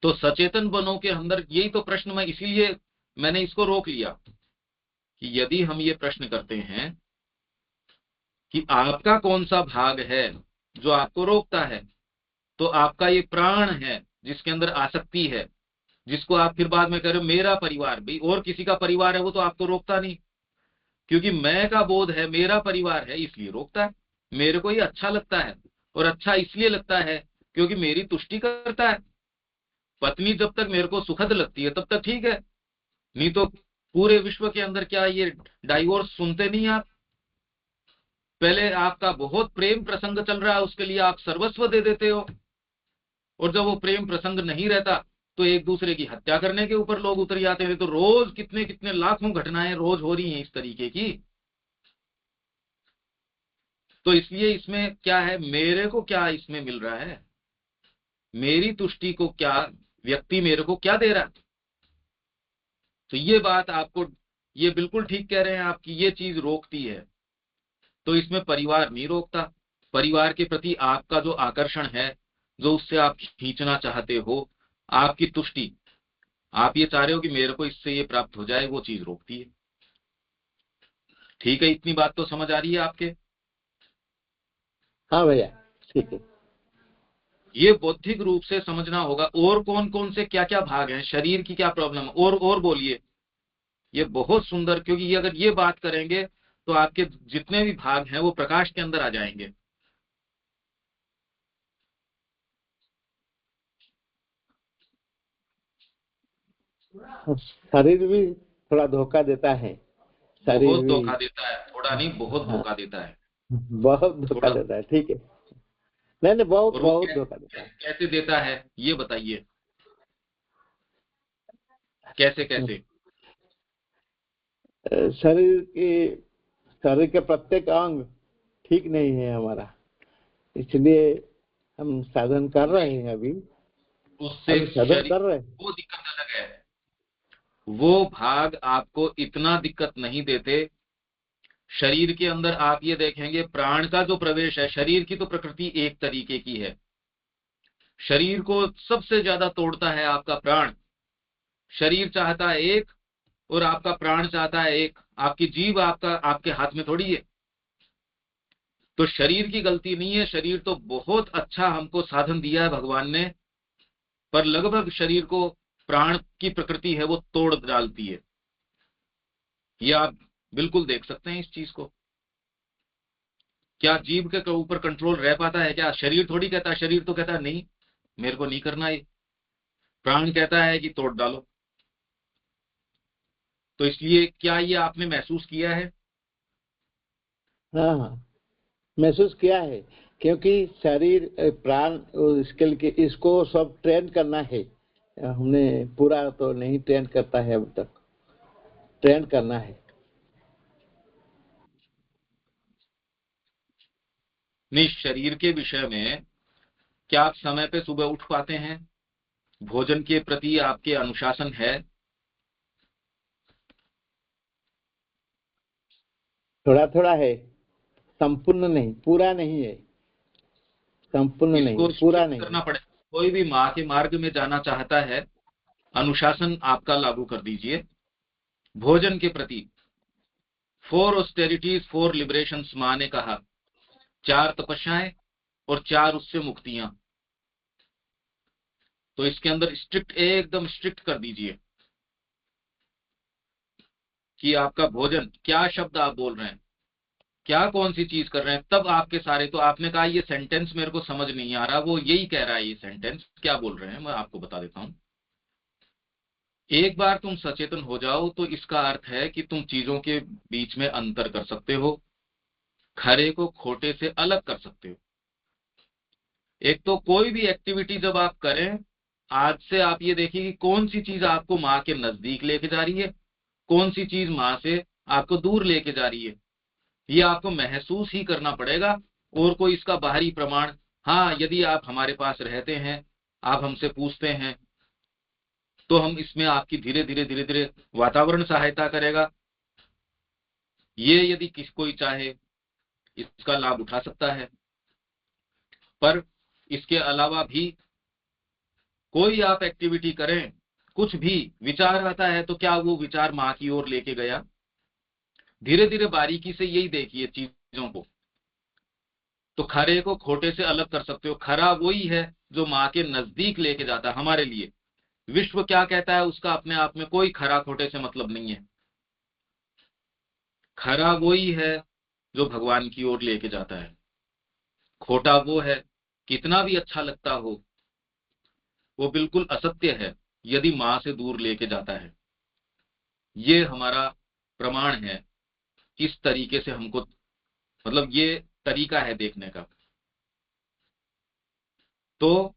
तो सचेतन बनों के अंदर यही तो प्रश्न, मैं इसीलिए मैंने इसको रोक लिया कि यदि हम ये प्रश्न करते हैं कि आपका कौन सा भाग है जो आपको रोकता है, तो आपका ये प्राण है जिसके अंदर आसक्ति है, जिसको आप फिर बाद में कह रहे हो मेरा परिवार, भाई और किसी का परिवार है वो तो आपको रोकता नहीं, क्योंकि मैं का बोध है, मेरा परिवार है इसलिए रोकता है। मेरे को ये अच्छा लगता है, और अच्छा इसलिए लगता है क्योंकि मेरी तुष्टि करता है। पत्नी जब तक मेरे को सुखद लगती है तब तक ठीक है, नहीं तो पूरे विश्व के अंदर क्या ये डाइवोर्स सुनते नहीं आप? पहले आपका बहुत प्रेम प्रसंग चल रहा है, उसके लिए आप सर्वस्व दे देते हो, और जब वो प्रेम प्रसंग नहीं रहता तो एक दूसरे की हत्या करने के ऊपर लोग उतर जाते हैं। तो रोज कितने कितने लाखों घटनाएं रोज हो रही हैं इस तरीके की। तो इसलिए इसमें क्या है, मेरे को क्या इसमें मिल रहा है, मेरी तुष्टि को क्या व्यक्ति मेरे को क्या दे रहा है? तो ये बात आपको, ये बिल्कुल ठीक कह रहे हैं आपकी, ये चीज रोकती है। तो इसमें परिवार नहीं रोकता। परिवार के प्रति आपका जो आकर्षण है, जो उससे आप खींचना चाहते हो, आपकी तुष्टि, आप ये चाह रहे हो कि मेरे को इससे ये प्राप्त हो जाए, वो चीज रोकती है। ठीक है, इतनी बात तो समझ आ रही है आपके? हाँ भैया, ठीक है। ये बौद्धिक रूप से समझना होगा। और कौन कौन से क्या क्या भाग हैं, शरीर की क्या प्रॉब्लम है, और बोलिए। ये बहुत सुंदर, क्योंकि ये अगर ये बात करेंगे तो आपके जितने भी भाग हैं वो प्रकाश के अंदर आ जाएंगे। शरीर भी थोड़ा धोखा देता है। शरीर बहुत भी। धोखा देता है, थोड़ा नहीं, बहुत हाँ, धोखा देता है। बहुत धोखा थोड़ा। देता है, ठीक है। नहीं नहीं, बहुत और वो बहुत धोखा देता है। कैसे देता है ये बताइए, कैसे कैसे? शरीर की, शरीर के प्रत्येक अंग ठीक नहीं है हमारा, इसलिए हम साधन कर रहे नहीं, हैं अभी। उससे अभी साधन शरीर, कर रहे हैं। वो दिक्कत अलग है। वो भाग आपको इतना दिक्कत नहीं देते। शरीर के अंदर आप ये देखेंगे, प्राण का जो प्रवेश है, शरीर की तो प्रकृति एक तरीके की है। शरीर को सबसे ज्यादा तोड़ता है आपका प्राण। शरीर चाहता है एक, और आपका प्राण चाहता है एक। आपकी जीभ आपका आपके हाथ में थोड़ी है। तो शरीर की गलती नहीं है, शरीर तो बहुत अच्छा हमको साधन दिया है भगवान ने, पर लगभग शरीर को प्राण की प्रकृति है वो तोड़ डालती है। ये आप बिल्कुल देख सकते हैं इस चीज को। क्या जीभ के ऊपर कंट्रोल रह पाता है क्या? शरीर थोड़ी कहता है, शरीर तो कहता है नहीं, मेरे को नहीं करना ये। प्राण कहता है कि तोड़ डालो। तो इसलिए क्या ये आपने महसूस किया है? हाँ हाँ, महसूस किया है। क्योंकि शरीर प्राण इसके लिए, इसको सब ट्रेन करना है। हमने पूरा तो नहीं ट्रेन करता है, अब तक ट्रेन करना है। नहीं, शरीर के विषय में क्या आप समय पे सुबह उठ पाते हैं? भोजन के प्रति आपके अनुशासन है? थोड़ा थोड़ा है, संपूर्ण नहीं, पूरा नहीं है। संपूर्ण नहीं, इसको पूरा स्ट्रिक्ट नहीं। करना पड़े। कोई भी माँ के मार्ग में जाना चाहता है, अनुशासन आपका लागू कर दीजिए भोजन के प्रति। 4 ऑस्टेरिटीज 4 लिबरेशंस माँ ने कहा, 4 तपस्याएं और 4 उससे मुक्तियां। तो इसके अंदर स्ट्रिक्ट, एकदम स्ट्रिक्ट कर दीजिए कि आपका भोजन, क्या शब्द आप बोल रहे हैं, क्या कौन सी चीज कर रहे हैं, तब आपके सारे। तो आपने कहा ये सेंटेंस मेरे को समझ नहीं आ रहा, वो यही कह रहा है, ये सेंटेंस क्या बोल रहे हैं मैं आपको बता देता हूं। एक बार तुम सचेतन हो जाओ तो इसका अर्थ है कि तुम चीजों के बीच में अंतर कर सकते हो, खरे को खोटे से अलग कर सकते हो। एक तो कोई भी एक्टिविटी जब आप करें, आज से आप ये देखिए कि कौन सी चीज आपको माँ के नजदीक लेके जा रही है, कौन सी चीज माँ से आपको दूर लेके जा रही है। ये आपको महसूस ही करना पड़ेगा, और कोई इसका बाहरी प्रमाण, हाँ, यदि आप हमारे पास रहते हैं, आप हमसे पूछते हैं तो हम इसमें आपकी धीरे धीरे वातावरण सहायता करेगा। ये यदि कोई चाहे इसका लाभ उठा सकता है। पर इसके अलावा भी कोई आप एक्टिविटी करें, कुछ भी विचार आता है तो क्या वो विचार मां की ओर लेके गया? धीरे धीरे बारीकी से यही देखिए चीजों को। तो खरे को खोटे से अलग कर सकते हो। खरा वही है जो मां के नजदीक लेके जाता है हमारे लिए। विश्व क्या कहता है उसका अपने आप में कोई खरा खोटे से मतलब नहीं है। खरा वही है जो भगवान की ओर लेके जाता है। खोटा वो है, कितना भी अच्छा लगता हो, वो बिल्कुल असत्य है यदि मां से दूर लेके जाता है। ये हमारा प्रमाण है। इस तरीके से हमको, मतलब ये तरीका है देखने का। तो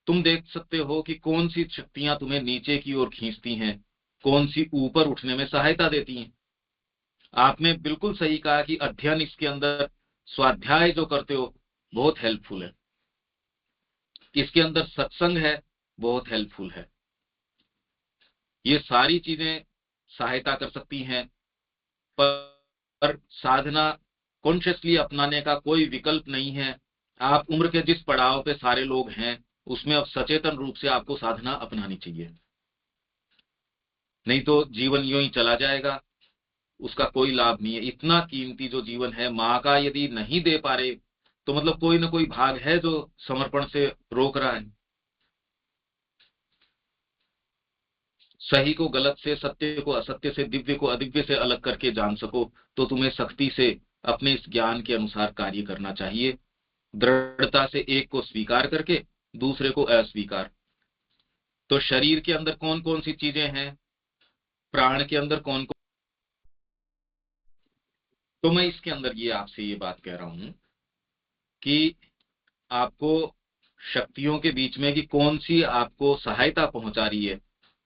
तुम देख सकते हो कि कौन सी शक्तियां तुम्हें नीचे की ओर खींचती हैं, कौन सी ऊपर उठने में सहायता देती हैं। आपने बिल्कुल सही कहा कि अध्ययन, इसके अंदर स्वाध्याय जो करते हो बहुत हेल्पफुल है। इसके अंदर सत्संग है, बहुत हेल्पफुल है। ये सारी चीजें सहायता कर सकती हैं। पर साधना कॉन्शियसली अपनाने का कोई विकल्प नहीं है। आप उम्र के जिस पड़ाव पे सारे लोग हैं उसमें अब सचेतन रूप से आपको साधना अपनानी चाहिए। नहीं तो जीवन यूं ही चला जाएगा, उसका कोई लाभ नहीं है। इतना कीमती जो जीवन है माँ का यदि नहीं दे पा रहे तो मतलब कोई ना कोई भाग है जो समर्पण से रोक रहा है। सही को गलत से, सत्य को असत्य से, दिव्य को अदिव्य से अलग करके जान सको तो तुम्हें सख्ती से अपने इस ज्ञान के अनुसार कार्य करना चाहिए। दृढ़ता से एक को स्वीकार करके दूसरे को अस्वीकार। तो शरीर के अंदर कौन कौन सी चीजें हैं, प्राण के अंदर कौन कौन, तो मैं इसके अंदर ये आपसे ये बात कह रहा हूं कि आपको शक्तियों के बीच में कि कौन सी आपको सहायता पहुंचा रही है,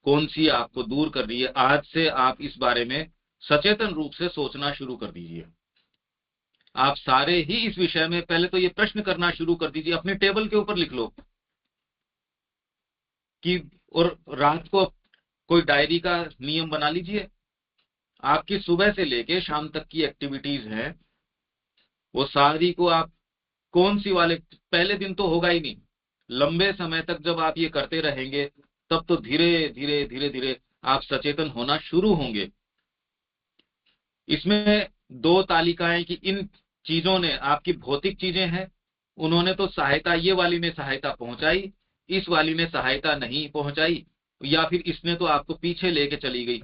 कौन सी आपको दूर कर रही है। आज से आप इस बारे में सचेतन रूप से सोचना शुरू कर दीजिए। आप सारे ही इस विषय में पहले तो ये प्रश्न करना शुरू कर दीजिए, अपने टेबल के ऊपर लिख लो कि, और रात को कोई डायरी का नियम बना लीजिए। आपकी सुबह से लेके शाम तक की एक्टिविटीज हैं, वो सारी को आप कौन सी वाले, पहले दिन तो होगा ही नहीं, लंबे समय तक जब आप ये करते रहेंगे तब तो धीरे धीरे आप सचेतन होना शुरू होंगे। इसमें दो तालिकाएं कि इन चीजों ने, आपकी भौतिक चीजें हैं, उन्होंने तो सहायता, ये वाली ने सहायता पहुंचाई, इस वाली ने सहायता नहीं पहुंचाई, या फिर इसने तो आपको पीछे लेके चली गई।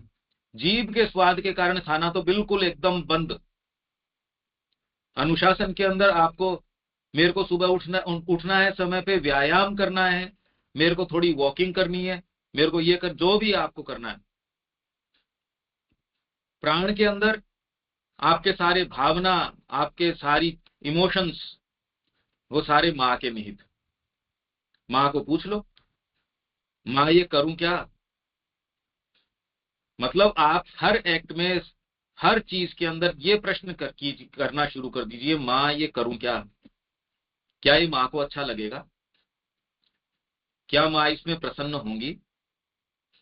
जीभ के स्वाद के कारण खाना तो बिल्कुल एकदम बंद। अनुशासन के अंदर आपको, मेरे को सुबह उठना है, समय पे व्यायाम करना है, मेरे को थोड़ी वॉकिंग करनी है, मेरे को ये कर, जो भी आपको करना है। प्राण के अंदर आपके सारे भावना, आपके सारी इमोशंस, वो सारे माँ के निहित। माँ को पूछ लो, माँ ये करूं क्या? मतलब आप हर एक्ट में, हर चीज के अंदर ये प्रश्न करना शुरू कर दीजिए, माँ ये करूं क्या ये माँ को अच्छा लगेगा? क्या माँ इसमें प्रसन्न होंगी?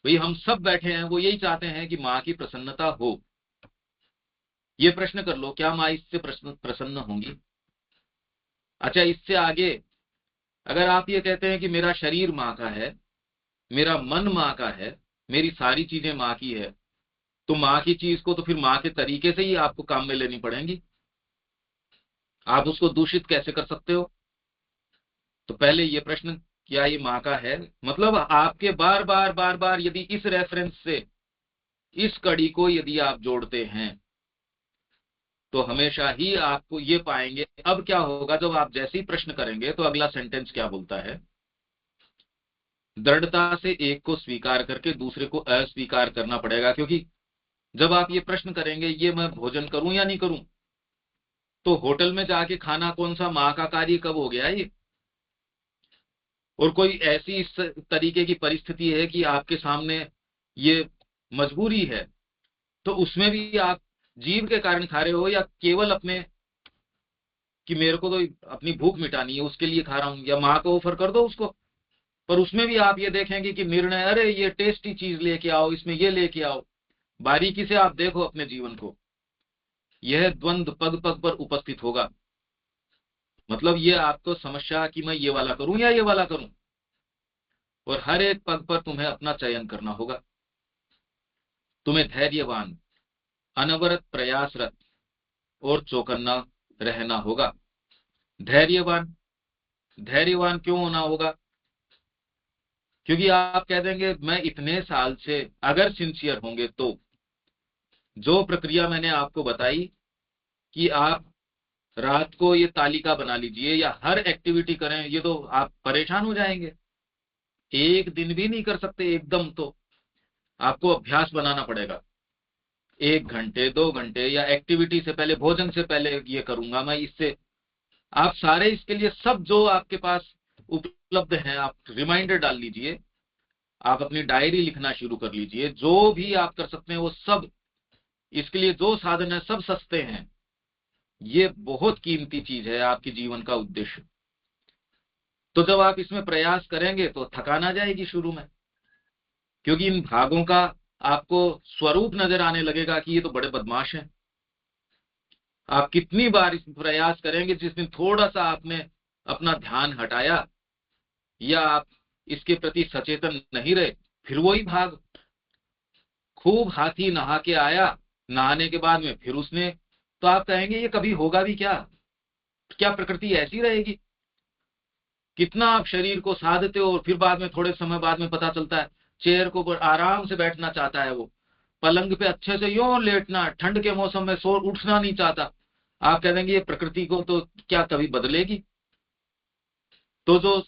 भाई हम सब बैठे हैं, वो यही चाहते हैं कि माँ की प्रसन्नता हो। ये प्रश्न कर लो, क्या माँ इससे प्रसन्न होंगी? अच्छा, इससे आगे अगर आप ये कहते हैं कि मेरा शरीर माँ का है, मेरा मन माँ का है, मेरी सारी चीजें माँ की है, तो माँ की चीज को तो फिर माँ के तरीके से ही आपको काम में लेनी पड़ेगी। आप उसको दूषित कैसे कर सकते हो? तो पहले ये प्रश्न, क्या ये माँ का है? मतलब आपके बार बार यदि इस रेफरेंस से इस कड़ी को यदि आप जोड़ते हैं तो हमेशा ही आपको ये पाएंगे। अब क्या होगा, जब आप जैसे ही प्रश्न करेंगे तो अगला सेंटेंस क्या बोलता है? दृढ़ता से एक को स्वीकार करके दूसरे को अस्वीकार करना पड़ेगा। क्योंकि जब आप ये प्रश्न करेंगे, ये मैं भोजन करूं या नहीं करूं, तो होटल में जाके खाना कौन सा माँ का कार्य कब हो गया ये? और कोई ऐसी इस तरीके की परिस्थिति है कि आपके सामने ये मजबूरी है, तो उसमें भी आप जीव के कारण खा रहे हो या केवल अपने, कि मेरे को तो अपनी भूख मिटानी है उसके लिए खा रहा हूं, या माँ को ऑफर कर दो उसको, पर उसमें भी आप ये देखेंगे कि निर्णय, अरे ये टेस्टी चीज लेके आओ, इसमें ये लेके आओ। बारीकी से आप देखो अपने जीवन को, यह द्वंद्व पग पग पर उपस्थित होगा। मतलब ये आपको समस्या कि मैं ये वाला करूं या ये वाला करूं, और हर एक पग पर तुम्हें अपना चयन करना होगा। तुम्हें धैर्यवान, अनवरत प्रयासरत और चौकन्ना रहना होगा। धैर्यवान, धैर्यवान क्यों होना होगा? क्योंकि आप कह देंगे मैं इतने साल से, अगर सिंसियर होंगे तो जो प्रक्रिया मैंने आपको बताई कि आप रात को ये तालिका बना लीजिए या हर एक्टिविटी करें, ये तो आप परेशान हो जाएंगे। एक दिन भी नहीं कर सकते एकदम, तो आपको अभ्यास बनाना पड़ेगा। 1 घंटे 2 घंटे, या एक्टिविटी से पहले, भोजन से पहले ये करूंगा मैं, इससे आप सारे, इसके लिए सब जो आपके पास उपलब्ध है आप रिमाइंडर डाल लीजिए। आप अपनी डायरी लिखना शुरू कर लीजिए। जो भी आप कर सकते हैं वो सब, इसके लिए जो साधन है सब सस्ते हैं। ये बहुत कीमती चीज है आपके जीवन का उद्देश्य। तो जब आप इसमें प्रयास करेंगे तो थकान आ जाएगी शुरू में, क्योंकि इन भागों का आपको स्वरूप नजर आने लगेगा कि ये तो बड़े बदमाश हैं। आप कितनी बार इस प्रयास करेंगे, जिस दिन थोड़ा सा आपने अपना ध्यान हटाया या आप इसके प्रति सचेतन नहीं रहे, फिर वही भाग। खूब हाथी नहा के आया, नहाने के बाद में फिर उसने, तो आप कहेंगे ये कभी होगा भी क्या? क्या प्रकृति ऐसी रहेगी? कितना आप शरीर को साधते हो और फिर बाद में, थोड़े समय बाद में पता चलता है चेयर को आराम से बैठना चाहता है, वो पलंग पे अच्छे से यूं लेटना, ठंड के मौसम में सो उठना नहीं चाहता। आप कह देंगे ये प्रकृति को तो क्या कभी बदलेगी? तो जो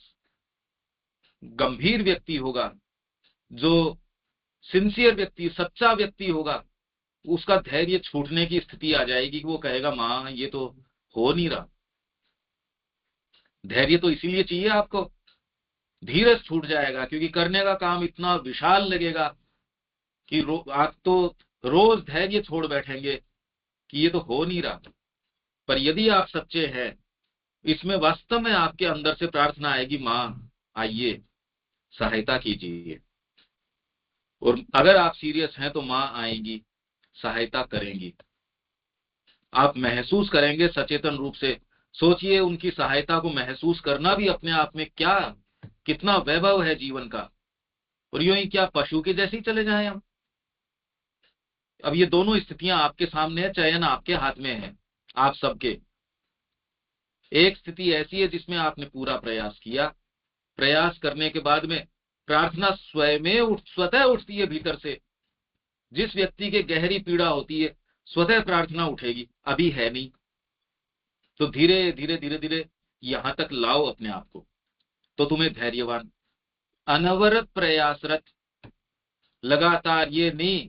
गंभीर व्यक्ति होगा, जो सिंसियर व्यक्ति, सच्चा व्यक्ति होगा, उसका धैर्य छूटने की स्थिति आ जाएगी कि वो कहेगा मां ये तो हो नहीं रहा। धैर्य तो इसीलिए चाहिए आपको। धीरज छूट जाएगा क्योंकि करने का काम इतना विशाल लगेगा कि आप तो रोज धैर्य छोड़ बैठेंगे कि ये तो हो नहीं रहा। पर यदि आप सच्चे हैं, इसमें वास्तव में आपके अंदर से प्रार्थना आएगी, मां आइए सहायता कीजिए। और अगर आप सीरियस हैं तो मां आएंगी, सहायता करेंगी। आप महसूस करेंगे सचेतन रूप से। सोचिए, उनकी सहायता को महसूस करना भी अपने आप में क्या, कितना वैभव है जीवन का। और यूं ही क्या पशु के जैसे ही चले जाएं हम? अब ये दोनों स्थितियां आपके सामने है, चयन आपके हाथ में है, आप सबके। एक स्थिति ऐसी है जिसमें आपने पूरा प्रयास किया, प्रयास करने के बाद में प्रार्थना स्वयं स्वतः उठती है भीतर से। जिस व्यक्ति के गहरी पीड़ा होती है, स्वतः प्रार्थना उठेगी, अभी है नहीं। तो धीरे धीरे धीरे धीरे यहां तक लाओ अपने आप को। तो तुम्हें धैर्यवान, अनवरत प्रयासरत, लगातार, ये नहीं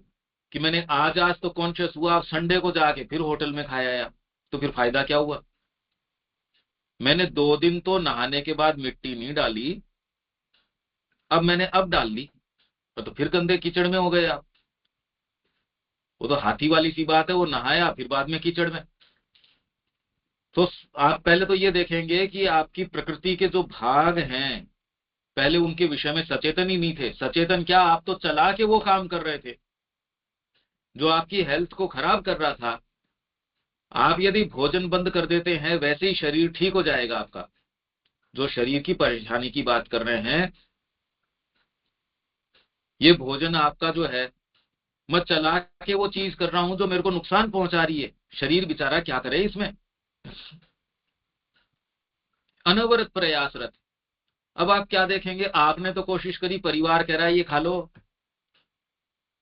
कि मैंने आज तो कॉन्शियस हुआ, संडे को जाके फिर होटल में खाया आया, तो फिर फायदा क्या हुआ? मैंने 2 दिन तो नहाने के बाद मिट्टी नहीं डाली, अब मैंने अब डाल ली, तो फिर गंदे कीचड़ में हो गए आप। वो तो हाथी वाली सी बात है, वो नहाया फिर बाद में कीचड़ में। तो आप पहले तो ये देखेंगे कि आपकी प्रकृति के जो भाग हैं, पहले उनके विषय में सचेतन ही नहीं थे। सचेतन क्या, आप तो चला के वो काम कर रहे थे जो आपकी हेल्थ को खराब कर रहा था। आप यदि भोजन बंद कर देते हैं, वैसे ही शरीर ठीक हो जाएगा आपका। जो शरीर की परेशानी की बात कर रहे हैं, ये भोजन आपका जो है, मैं चला के वो चीज कर रहा हूं जो मेरे को नुकसान पहुंचा रही है। शरीर बेचारा क्या करे इसमें? अनवरत प्रयासरत। अब आप क्या देखेंगे, आपने तो कोशिश करी, परिवार कह रहा है ये खा लो,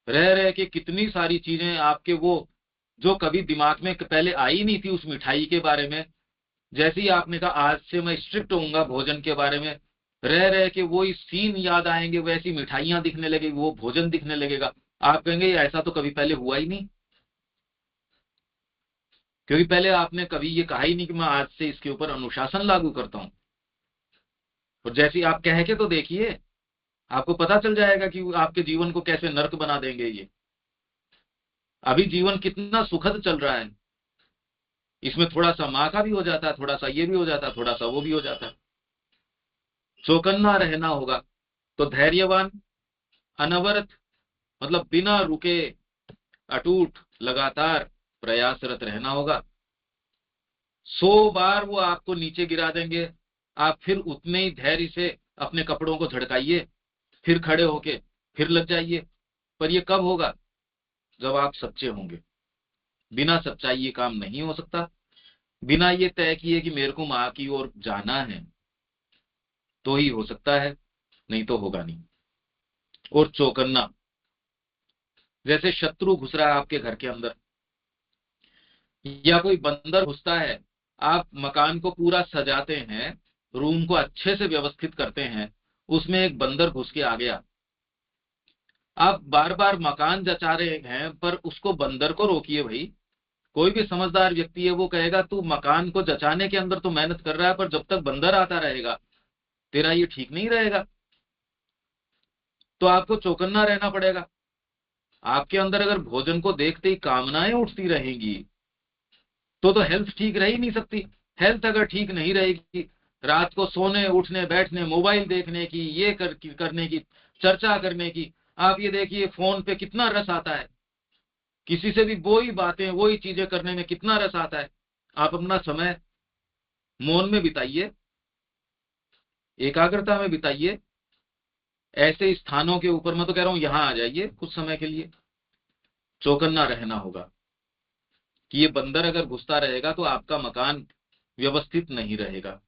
रह रहे कि कितनी सारी चीजें आपके वो जो कभी दिमाग में पहले आई नहीं थी उस मिठाई के बारे में, जैसे ही आपने कहा आज से मैं स्ट्रिक्ट होऊंगा भोजन के बारे में, रह रहे कि वो सीन याद आएंगे, वैसी मिठाइयां दिखने लगेगी, वो भोजन दिखने लगेगा। आप कहेंगे ऐसा तो कभी पहले हुआ ही नहीं, क्योंकि पहले आपने कभी ये कहा ही नहीं कि मैं आज से इसके ऊपर अनुशासन लागू करता हूं। और जैसे ही आप कह के तो देखिए, आपको पता चल जाएगा कि आपके जीवन को कैसे नर्क बना देंगे ये। अभी जीवन कितना सुखद चल रहा है, इसमें थोड़ा सा माँ का भी हो जाता है, थोड़ा सा ये भी हो जाता है, थोड़ा सा वो भी हो जाता है। चौकन्ना रहना होगा। तो धैर्यवान, अनवरत मतलब बिना रुके, अटूट, लगातार प्रयासरत रहना होगा। 100 बार वो आपको नीचे गिरा देंगे, आप फिर उतने ही धैर्य से अपने कपड़ों को झड़काइए, फिर खड़े होके फिर लग जाइए। पर ये कब होगा? जब आप सच्चे होंगे। बिना सच्चाई ये काम नहीं हो सकता। बिना ये तय किए कि मेरे को माँ की ओर जाना है तो ही हो सकता है, नहीं तो होगा नहीं। और चौकन्ना, जैसे शत्रु घुस रहा है आपके घर के अंदर या कोई बंदर घुसता है, आप मकान को पूरा सजाते हैं, रूम को अच्छे से व्यवस्थित करते हैं, उसमें एक बंदर घुस के आ गया। आप बार बार मकान जचा रहे हैं पर उसको बंदर को रोकिए भाई। कोई भी समझदार व्यक्ति है वो कहेगा तू मकान को जचाने के अंदर तो मेहनत कर रहा है, पर जब तक बंदर आता रहेगा तेरा ये ठीक नहीं रहेगा। तो आपको चौकन्ना रहना पड़ेगा। आपके अंदर अगर भोजन को देखते ही कामनाएं उठती रहेंगी तो हेल्थ ठीक रह ही नहीं सकती। हेल्थ अगर ठीक नहीं रहेगी, रात को सोने उठने बैठने, मोबाइल देखने की, ये करने की, चर्चा करने की, आप ये देखिए फोन पे कितना रस आता है, किसी से भी वही बातें वही चीजें करने में कितना रस आता है। आप अपना समय मौन में बिताइए, एकाग्रता में बिताइए। ऐसे स्थानों के ऊपर मैं तो कह रहा हूं यहां आ जाइए कुछ समय के लिए। चौकन्ना रहना होगा कि ये बंदर अगर घुसता रहेगा तो आपका मकान व्यवस्थित नहीं रहेगा,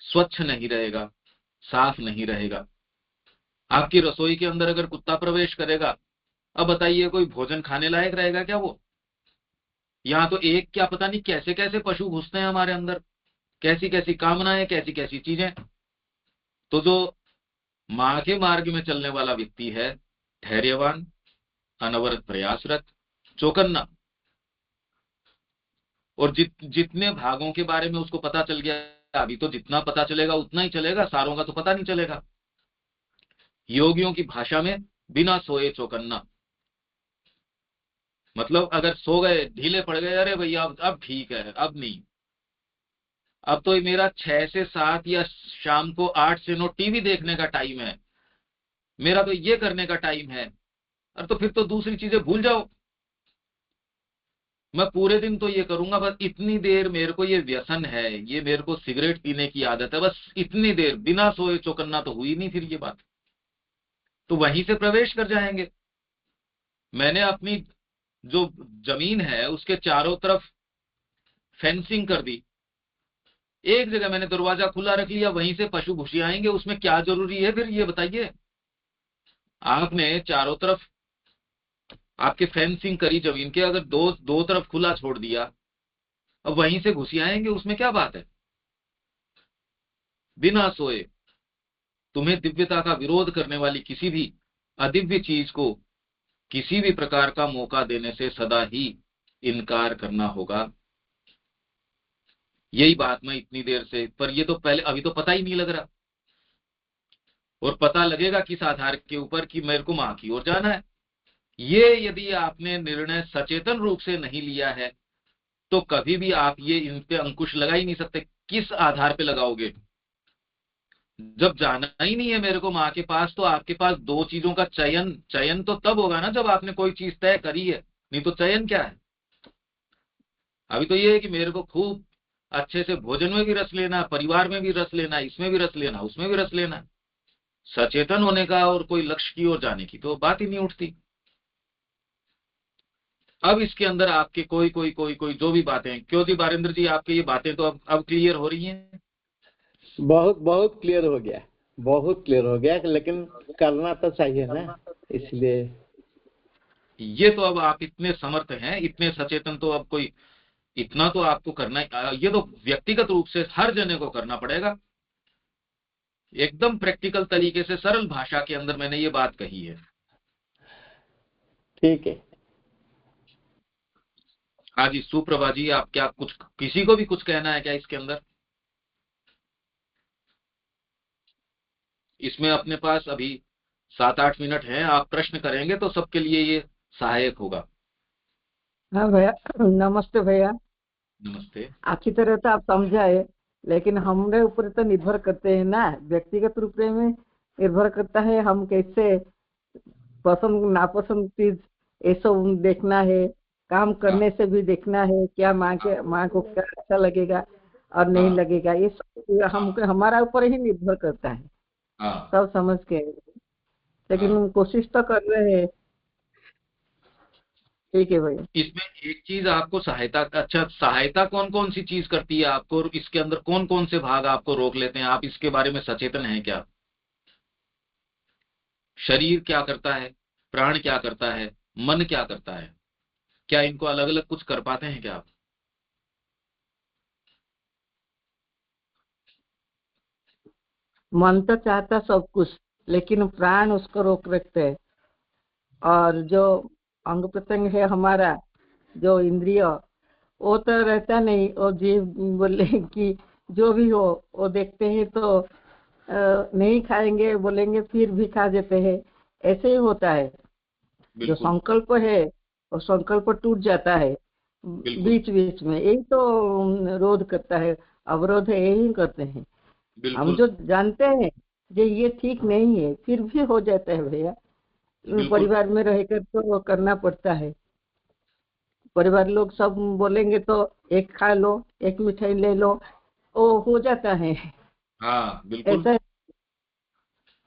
स्वच्छ नहीं रहेगा, साफ नहीं रहेगा। आपकी रसोई के अंदर अगर कुत्ता प्रवेश करेगा, अब बताइए कोई भोजन खाने लायक रहेगा क्या वो? यहाँ तो एक क्या पता नहीं कैसे कैसे पशु घुसते हैं हमारे अंदर, कैसी कैसी कामनाएं, कैसी कैसी चीजें। तो जो माँ के मार्ग में चलने वाला व्यक्ति है, धैर्यवान, अनवरत प्रयासरत, चौकन्ना, और जितने भागों के बारे में उसको पता चल गया, अभी तो जितना पता चलेगा उतना ही चलेगा, सारों का तो पता नहीं चलेगा। योगियों की भाषा में बिना सोए चौकन्ना, मतलब अगर सो गए, ढीले पड़ गए, अरे भैया अब ठीक है, अब नहीं, अब तो ये मेरा 6 से 7 या शाम को 8 से 9 टीवी देखने का टाइम है, मेरा तो ये करने का टाइम है। अरे तो फिर तो दूसरी चीजें भूल जाओ। मैं पूरे दिन तो ये करूंगा, बस इतनी देर मेरे को ये व्यसन है, ये मेरे को सिगरेट पीने की आदत है, बस इतनी देर बिना सोए चौकन्ना तो हुई नहीं फिर ये बात। तो वहीं से प्रवेश कर जाएंगे। मैंने अपनी जो जमीन है उसके चारों तरफ फेंसिंग कर दी, एक जगह मैंने दरवाजा खुला रख लिया, वहीं से पशु घुस आएंगे, उसमें क्या जरूरी है फिर ये बताइए? आपने चारों तरफ आपके फेंसिंग करी जमीन के, अगर दो दो तरफ खुला छोड़ दिया, अब वहीं से घुस आएंगे, उसमें क्या बात है? बिना सोए तुम्हें दिव्यता का विरोध करने वाली किसी भी अदिव्य चीज को किसी भी प्रकार का मौका देने से सदा ही इनकार करना होगा। यही बात मैं इतनी देर से, पर ये तो पहले अभी तो पता ही नहीं लग रहा। और पता लगेगा किस आधार के ऊपर कि मेरे को मां की ओर जाना है। ये यदि आपने निर्णय सचेतन रूप से नहीं लिया है तो कभी भी आप ये इन पे अंकुश लगा ही नहीं सकते। किस आधार पे लगाओगे? जब जाना ही नहीं है मेरे को माँ के पास, तो आपके पास दो चीजों का चयन चयन तो तब होगा ना जब आपने कोई चीज तय करी है, नहीं तो चयन क्या है? अभी तो ये है कि मेरे को खूब अच्छे से भोजन में भी रस लेना, परिवार में भी रस लेना, इसमें भी रस लेना, उसमें भी रस लेना। सचेतन होने का और कोई लक्ष्य की ओर जाने की तो बात ही नहीं उठती। अब इसके अंदर आपके कोई कोई कोई कोई जो भी बातें, क्यों जी बारेंद्र जी, आपकी ये बातें तो अब क्लियर हो रही हैं? बहुत बहुत क्लियर हो गया, बहुत क्लियर हो गया, लेकिन करना तो चाहिए ना, इसलिए। ये तो अब आप इतने समर्थ हैं, इतने सचेतन, तो अब कोई इतना तो आपको करना ये तो व्यक्तिगत रूप से हर जने को करना पड़ेगा। एकदम प्रैक्टिकल तरीके से सरल भाषा के अंदर मैंने ये बात कही है। ठीक है। हाँ जी, सुप्रभा जी, आप क्या कुछ किसी को भी कुछ कहना है क्या इसके अंदर? इसमें अपने पास अभी 7-8 मिनट हैं, आप प्रश्न करेंगे तो सबके लिए ये सहायक होगा। हाँ भैया, नमस्ते भैया। नमस्ते। अच्छी तरह से आप समझाए, लेकिन हमारे ऊपर तो निर्भर करते हैं ना, व्यक्तिगत रूप में निर्भर करता है हम कैसे पसंद नापसंद चीज ये सब देखना है। काम हाँ करने से भी देखना है क्या हाँ माँ को क्या अच्छा लगेगा और नहीं हाँ लगेगा, ये सब हाँ हमको हमारा ऊपर ही निर्भर करता है। हाँ। सब समझ के, लेकिन हाँ हम कोशिश तो कर रहे हैं। ठीक है भैया। इसमें एक चीज आपको सहायता, अच्छा सहायता कौन कौन सी चीज करती है आपको, और इसके अंदर कौन कौन से भाग आपको रोक लेते हैं, आप इसके बारे में सचेतन हैं क्या? शरीर क्या करता है, प्राण क्या करता है, मन क्या करता है, क्या इनको अलग अलग कुछ कर पाते हैं क्या आप? मन तो चाहता सब कुछ, लेकिन प्राण उसको रोक रखते हैं। और जो अंग प्रत्यंग है हमारा, जो इंद्रिय, वो तो रहता नहीं। और जीव बोले कि जो भी हो वो देखते हैं तो नहीं खाएंगे बोलेंगे, फिर भी खा देते हैं। ऐसे ही होता है। जो बिल्कुल संकल्प है वो संकल्प टूट जाता है बिल्कुल बीच बीच में, यही तो रोध करता है, अवरोध है, यही करते हैं। हम बिल्कुल जो जानते हैं जो ये ठीक नहीं है, फिर भी हो जाता है भैया। बिल्कुल। परिवार में रहकर तो वो करना पड़ता है। परिवार लोग सब बोलेंगे तो एक खा लो, एक मिठाई ले लो, वो हो जाता है हाँ बिल्कुल, ऐसा।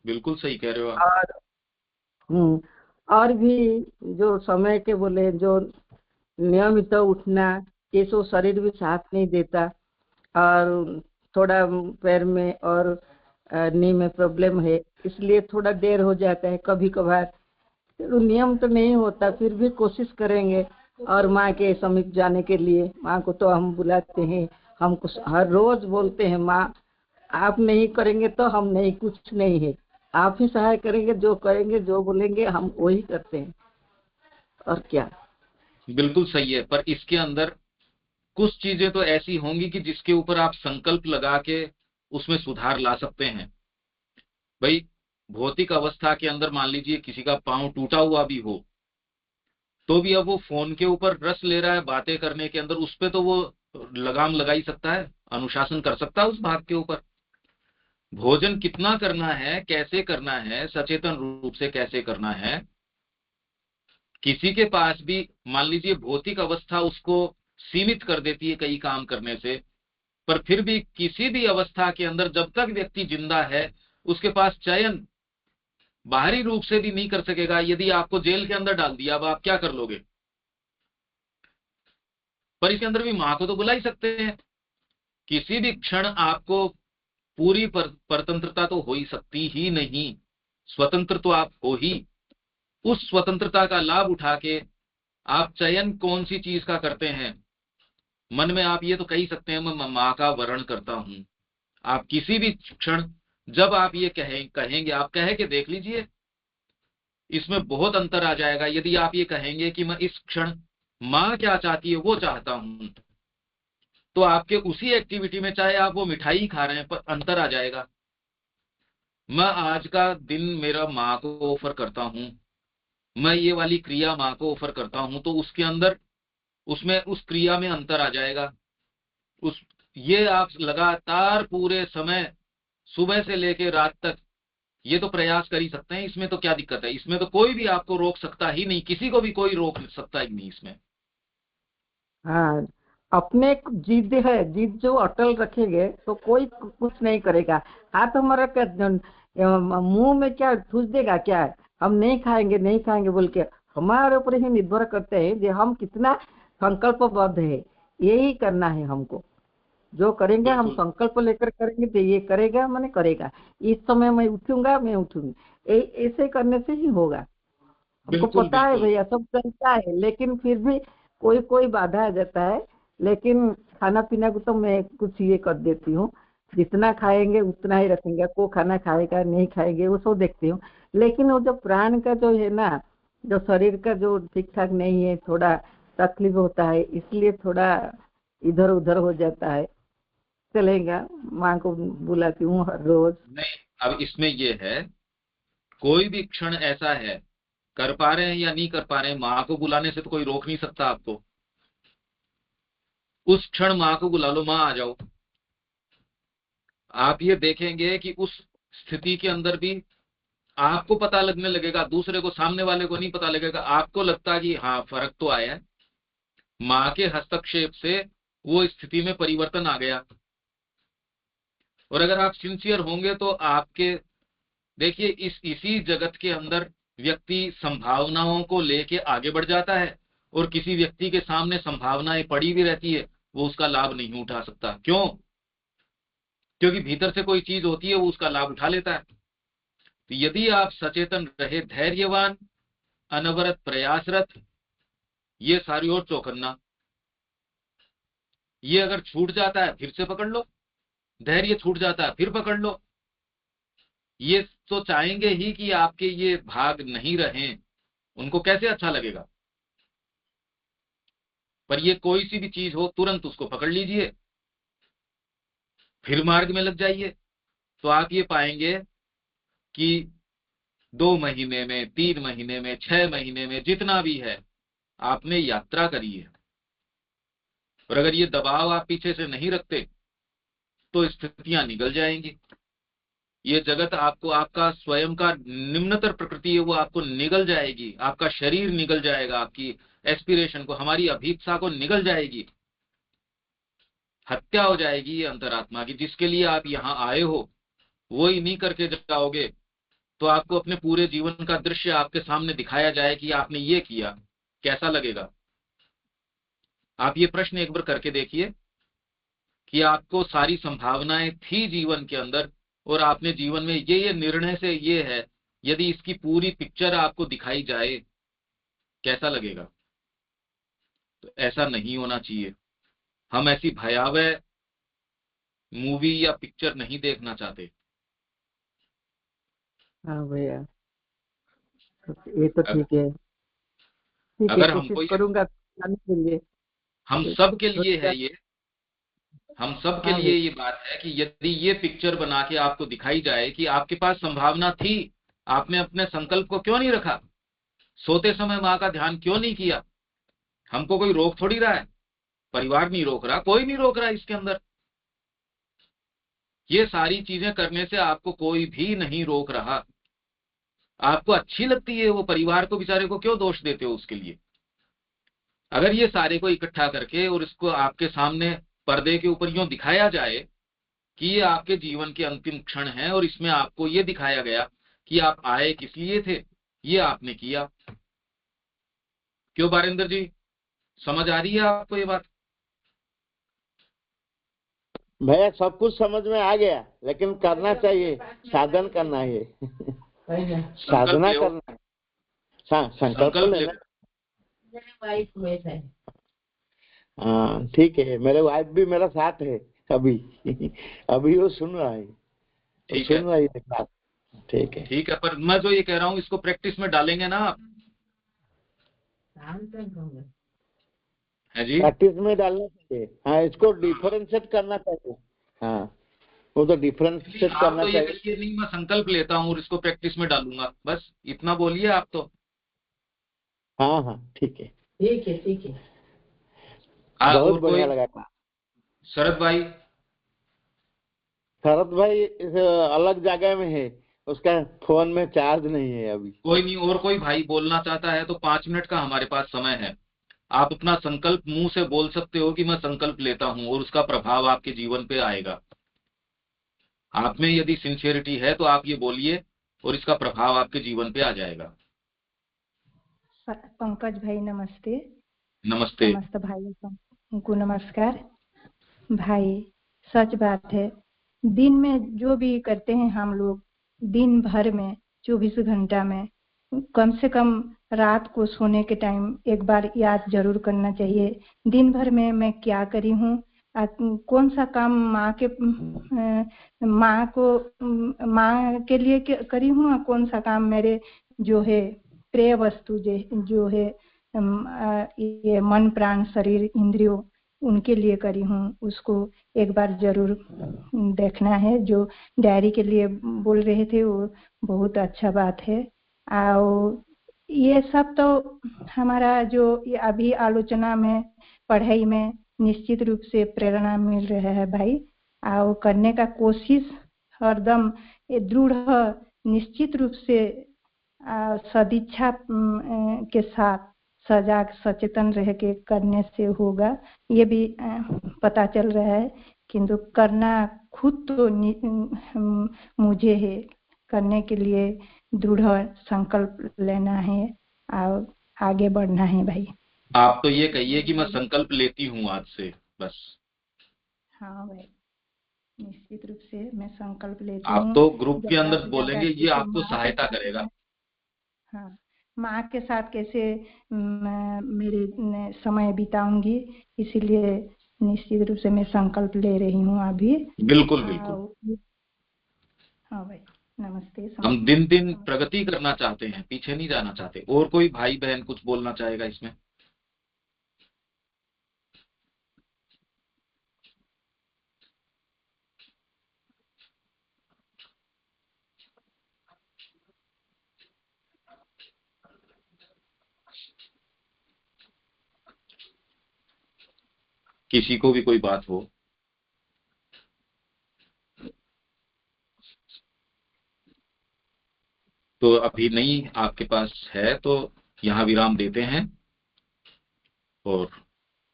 बिल्कुल सही कह रहे हो आप। और और भी जो समय के बोले, जो नियमित उठना, ये सब शरीर भी साथ नहीं देता। और थोड़ा पैर में और नी में प्रॉब्लम है, इसलिए थोड़ा देर हो जाता है कभी कभार। तो नियम तो नहीं होता, फिर भी कोशिश करेंगे। और माँ के समीप जाने के लिए, माँ को तो हम बुलाते हैं, हमको हर रोज बोलते हैं, माँ आप नहीं करेंगे तो हम नहीं, कुछ नहीं है। आप ही सहाय करेंगे, जो करेंगे जो बोलेंगे हम वही करते हैं, और क्या। बिल्कुल सही है, पर इसके अंदर कुछ चीजें तो ऐसी होंगी कि जिसके ऊपर आप संकल्प लगा के उसमें सुधार ला सकते हैं। भाई, भौतिक अवस्था के अंदर मान लीजिए किसी का पांव टूटा हुआ भी हो, तो भी अब वो फोन के ऊपर रस ले रहा है बातें करने के अंदर, उस पे तो वो लगाम लगा ही सकता है, अनुशासन कर सकता है उस भाग के ऊपर। भोजन कितना करना है, कैसे करना है, सचेतन रूप से कैसे करना है, किसी के पास भी मान लीजिए भौतिक अवस्था उसको सीमित कर देती है कई काम करने से, पर फिर भी किसी भी अवस्था के अंदर जब तक व्यक्ति जिंदा है, उसके पास चयन बाहरी रूप से भी नहीं कर सकेगा। यदि आपको जेल के अंदर डाल दिया, अब आप क्या कर लोगे? पर इसके अंदर भी मां को तो बुला ही सकते हैं। किसी भी क्षण आपको पूरी परतंत्रता तो हो ही सकती ही नहीं, स्वतंत्र तो आप हो ही। उस स्वतंत्रता का लाभ उठा के आप चयन कौन सी चीज का करते हैं। मन में आप ये तो कह ही सकते हैं, मैं मां का वर्ण करता हूं। आप किसी भी क्षण जब आप ये कहेंगे, आप कह के देख लीजिए, इसमें बहुत अंतर आ जाएगा। यदि आप ये कहेंगे कि मैं इस क्षण माँ क्या चाहती है वो चाहता हूं, तो आपके उसी एक्टिविटी में चाहे आप वो मिठाई खा रहे हैं, पर अंतर आ जाएगा। मैं आज का दिन मेरा माँ को ऑफर करता हूं, मैं ये वाली क्रिया माँ को ऑफर करता हूं, तो उसके अंदर उसमें उस क्रिया में अंतर आ जाएगा। उस ये आप लगातार पूरे समय सुबह से लेकर रात तक ये तो प्रयास कर ही सकते हैं। इसमें तो क्या दिक्कत है? इसमें तो कोई भी आपको रोक सकता ही नहीं, किसी को भी कोई रोक सकता ही नहीं इसमें। हाँ, अपने एक जिद है, जिद जो अटल रखेंगे तो कोई कुछ नहीं करेगा। हाथ हमारा क्या मुंह में क्या ठूस देगा क्या? हम नहीं खाएंगे नहीं खाएंगे बोल के, हमारे ऊपर ही निर्भर करते हैं कि हम कितना संकल्पबद्ध है। यही करना है हमको, जो करेंगे हम बिल्कुल संकल्प लेकर करेंगे तो ये करेगा मैंने करेगा। इस समय मैं उठूंगा, मैं उठूंगी, ऐसे करने से ही होगा। हमको बिल्कुल पता है बिल्कुल भैया, सब चलता है, लेकिन फिर भी कोई कोई बाधा आ जाता है। लेकिन खाना पीना को तो मैं कुछ ये कर देती हूँ, जितना खाएंगे उतना ही रखेंगे, को खाना खाएगा नहीं खाएंगे वो सब देखती हूँ। लेकिन वो जो प्राण का जो है ना, जो शरीर का जो ठीक ठाक नहीं है, थोड़ा तकलीफ होता है, इसलिए थोड़ा इधर उधर हो जाता है। चलेगा, माँ को बुलाती हूँ हर रोज। नहीं, अब इसमें ये है, कोई भी क्षण ऐसा है, कर पा रहे हैं या नहीं कर पा रहे हैं, माँ को बुलाने से तो कोई रोक नहीं सकता आपको। उस क्षण माँ को बुला लो, माँ आ जाओ। आप ये देखेंगे कि उस स्थिति के अंदर भी आपको पता लगने लगेगा, दूसरे को, सामने वाले को नहीं पता लगेगा। आपको लगता कि हाँ फर्क तो आया है, माँ के हस्तक्षेप से वो स्थिति में परिवर्तन आ गया। और अगर आप सिंसियर होंगे तो आपके, देखिए इसी जगत के अंदर व्यक्ति संभावनाओं को लेके आगे बढ़ जाता है, और किसी व्यक्ति के सामने संभावनाएं पड़ी भी रहती है, वो उसका लाभ नहीं उठा सकता। क्यों? क्योंकि भीतर से कोई चीज होती है, वो उसका लाभ उठा लेता है। तो यदि आप सचेतन रहे, धैर्यवान, अनवरत प्रयासरत, ये सारी ओर चौकन्ना, ये अगर छूट जाता है फिर से पकड़ लो, धैर्य छूट जाता है फिर पकड़ लो। ये तो चाहेंगे ही कि आपके ये भाग नहीं रहें, उनको कैसे अच्छा लगेगा। पर ये कोई सी भी चीज हो, तुरंत उसको पकड़ लीजिए, फिर मार्ग में लग जाइए। तो आप ये पाएंगे कि 2 महीने में, 3 महीने में, 6 महीने में, जितना भी है, आपने यात्रा करी है। और अगर ये दबाव आप पीछे से नहीं रखते तो स्थितियां निगल जाएंगी। ये जगत आपको, आपका स्वयं का निम्नतर प्रकृति है वो आपको निगल जाएगी, आपका शरीर निगल जाएगा, आपकी एस्पिरेशन को, हमारी अभीप्सा को निगल जाएगी। हत्या हो जाएगी ये अंतरात्मा की, जिसके लिए आप यहाँ आए हो वो ही नहीं करके जाओगे तो आपको अपने पूरे जीवन का दृश्य आपके सामने दिखाया जाए कि आपने ये किया, कैसा लगेगा? आप ये प्रश्न एक बार करके देखिए कि आपको सारी संभावनाएं थी जीवन के अंदर, और आपने जीवन में ये निर्णय से ये है, यदि इसकी पूरी पिक्चर आपको दिखाई जाए, कैसा लगेगा? तो ऐसा नहीं होना चाहिए। हम ऐसी भयावह मूवी या पिक्चर नहीं देखना चाहते। हाँ भैया, ये तो अगर ठीक है, ठीक है, अगर हमको कोशिश ये, करूंगा आने के लिए। हम तो सब के लिए थोड़ा- है ये, हम सब के हाँ लिए भैया, ये बात है कि यदि ये पिक्चर बना के आपको दिखाई जाए कि आपके पास संभावना थी, आपने अपने संकल्प को क्यों नहीं रखा, सोते समय माँ का ध्यान क्यों नहीं किया? हमको कोई रोक थोड़ी रहा है, परिवार नहीं रोक रहा, कोई नहीं रोक रहा इसके अंदर। ये सारी चीजें करने से आपको कोई भी नहीं रोक रहा। आपको अच्छी लगती है वो, परिवार को बेचारे को क्यों दोष देते हो उसके लिए? अगर ये सारे को इकट्ठा करके और इसको आपके सामने पर्दे के ऊपर यूं दिखाया जाए कि ये आपके जीवन के अंतिम क्षण हैं, और इसमें आपको ये दिखाया गया कि आप आए किस लिए थे, ये आपने किया। क्यों बारेंद्र जी, समझ आ रही है आपको ये बात? भैया सब कुछ समझ में आ गया, लेकिन करना चाहिए, साधन करना है संकल्प साधना ले, करना है। संकल्प संकल्प ले। लेना। हाँ ठीक है, मेरे वाइफ भी मेरा साथ है अभी। अभी वो सुन रहा है, वो ठीक है, सुन रही है बात। ठीक है, ठीक है। पर मैं जो ये कह रहा हूँ इसको प्रैक्टिस में डालेंगे ना आप, है जी? प्रैक्टिस में डालना चाहिए। हाँ, इसको डिफरेंशिएट करना चाहिए। हाँ, वो तो डिफरेंशिएट आप करना तो ये चाहिए। कहिए नहीं मैं संकल्प लेता हूँ और इसको प्रैक्टिस में डालूंगा, बस इतना बोलिए आप तो। हाँ हाँ ठीक है, ठीक है, ठीक है। बहुत और बढ़िया कोई? लगा। शरद भाई? शरद भाई इस अलग जगह में है, उसका फोन में चार्ज नहीं है अभी। कोई नहीं, और कोई भाई बोलना चाहता है तो 5 मिनट का हमारे पास समय है। आप अपना संकल्प मुंह से बोल सकते हो कि मैं संकल्प लेता हूं, और उसका प्रभाव आपके जीवन पे आएगा। आप में यदि सिंसियरिटी है तो आप ये बोलिए और इसका प्रभाव आपके जीवन पे आ जाएगा। पंकज भाई नमस्ते। नमस्ते। समस्त भाइयों को नमस्कार। भाई, सच बात है, दिन में जो भी करते हैं हम लोग, दिन भर में 24 घंटा में कम से कम रात को सोने के टाइम एक बार याद जरूर करना चाहिए, दिन भर में मैं क्या करी हूँ, कौन सा काम माँ के लिए करी हूँ, और कौन सा काम मेरे जो है प्रिय वस्तु जो है ये मन प्राण शरीर इंद्रियों उनके लिए करी हूँ, उसको एक बार जरूर देखना है। जो डायरी के लिए बोल रहे थे वो बहुत अच्छा बात है। और ये सब तो हमारा जो अभी आलोचना में, पढ़ाई में निश्चित रूप से प्रेरणा मिल रहा है भाई, और करने का कोशिश हरदम ये दृढ़ निश्चित रूप से सदिच्छा के साथ सजाग सचेतन रह के करने से होगा, ये भी पता चल रहा है। किंतु करना खुद तो मुझे है, करने के लिए दृढ़ संकल्प लेना है और आगे बढ़ना है भाई। आप तो ये कहिए कि मैं संकल्प लेती हूँ आज से, बस। हाँ भाई, निश्चित रूप से मैं संकल्प लेती आप हूँ। तो ग्रुप के ज्यादा अंदर से बोलेंगे, ज्यादा ये कैसे आपको माँ के सहायता साथ करेगा। हाँ, माँ के साथ कैसे मेरे समय बिताऊंगी, इसीलिए निश्चित रूप से मैं संकल्प ले रही हूँ अभी। बिल्कुल बिल्कुल। हाँ भाई, नमस्ते। हम दिन दिन प्रगति करना चाहते हैं, पीछे नहीं जाना चाहते। और कोई भाई बहन कुछ बोलना चाहेगा इसमें? किसी को भी कोई बात हो? तो अभी नहीं आपके पास है तो यहाँ विराम देते हैं। और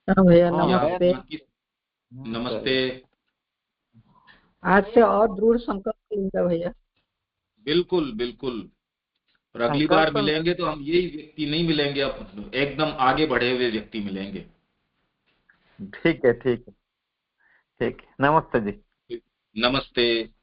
हाँ भैया, हाँ, नमस्ते। नमस्ते। आज से और दृढ़ संकल्प लूंगा भैया। बिल्कुल बिल्कुल। और अगली बार संकल्प मिलेंगे तो हम यही व्यक्ति नहीं मिलेंगे, अब एकदम आगे बढ़े हुए व्यक्ति मिलेंगे। ठीक है, ठीक है, ठीक है। नमस्ते जी। नमस्ते।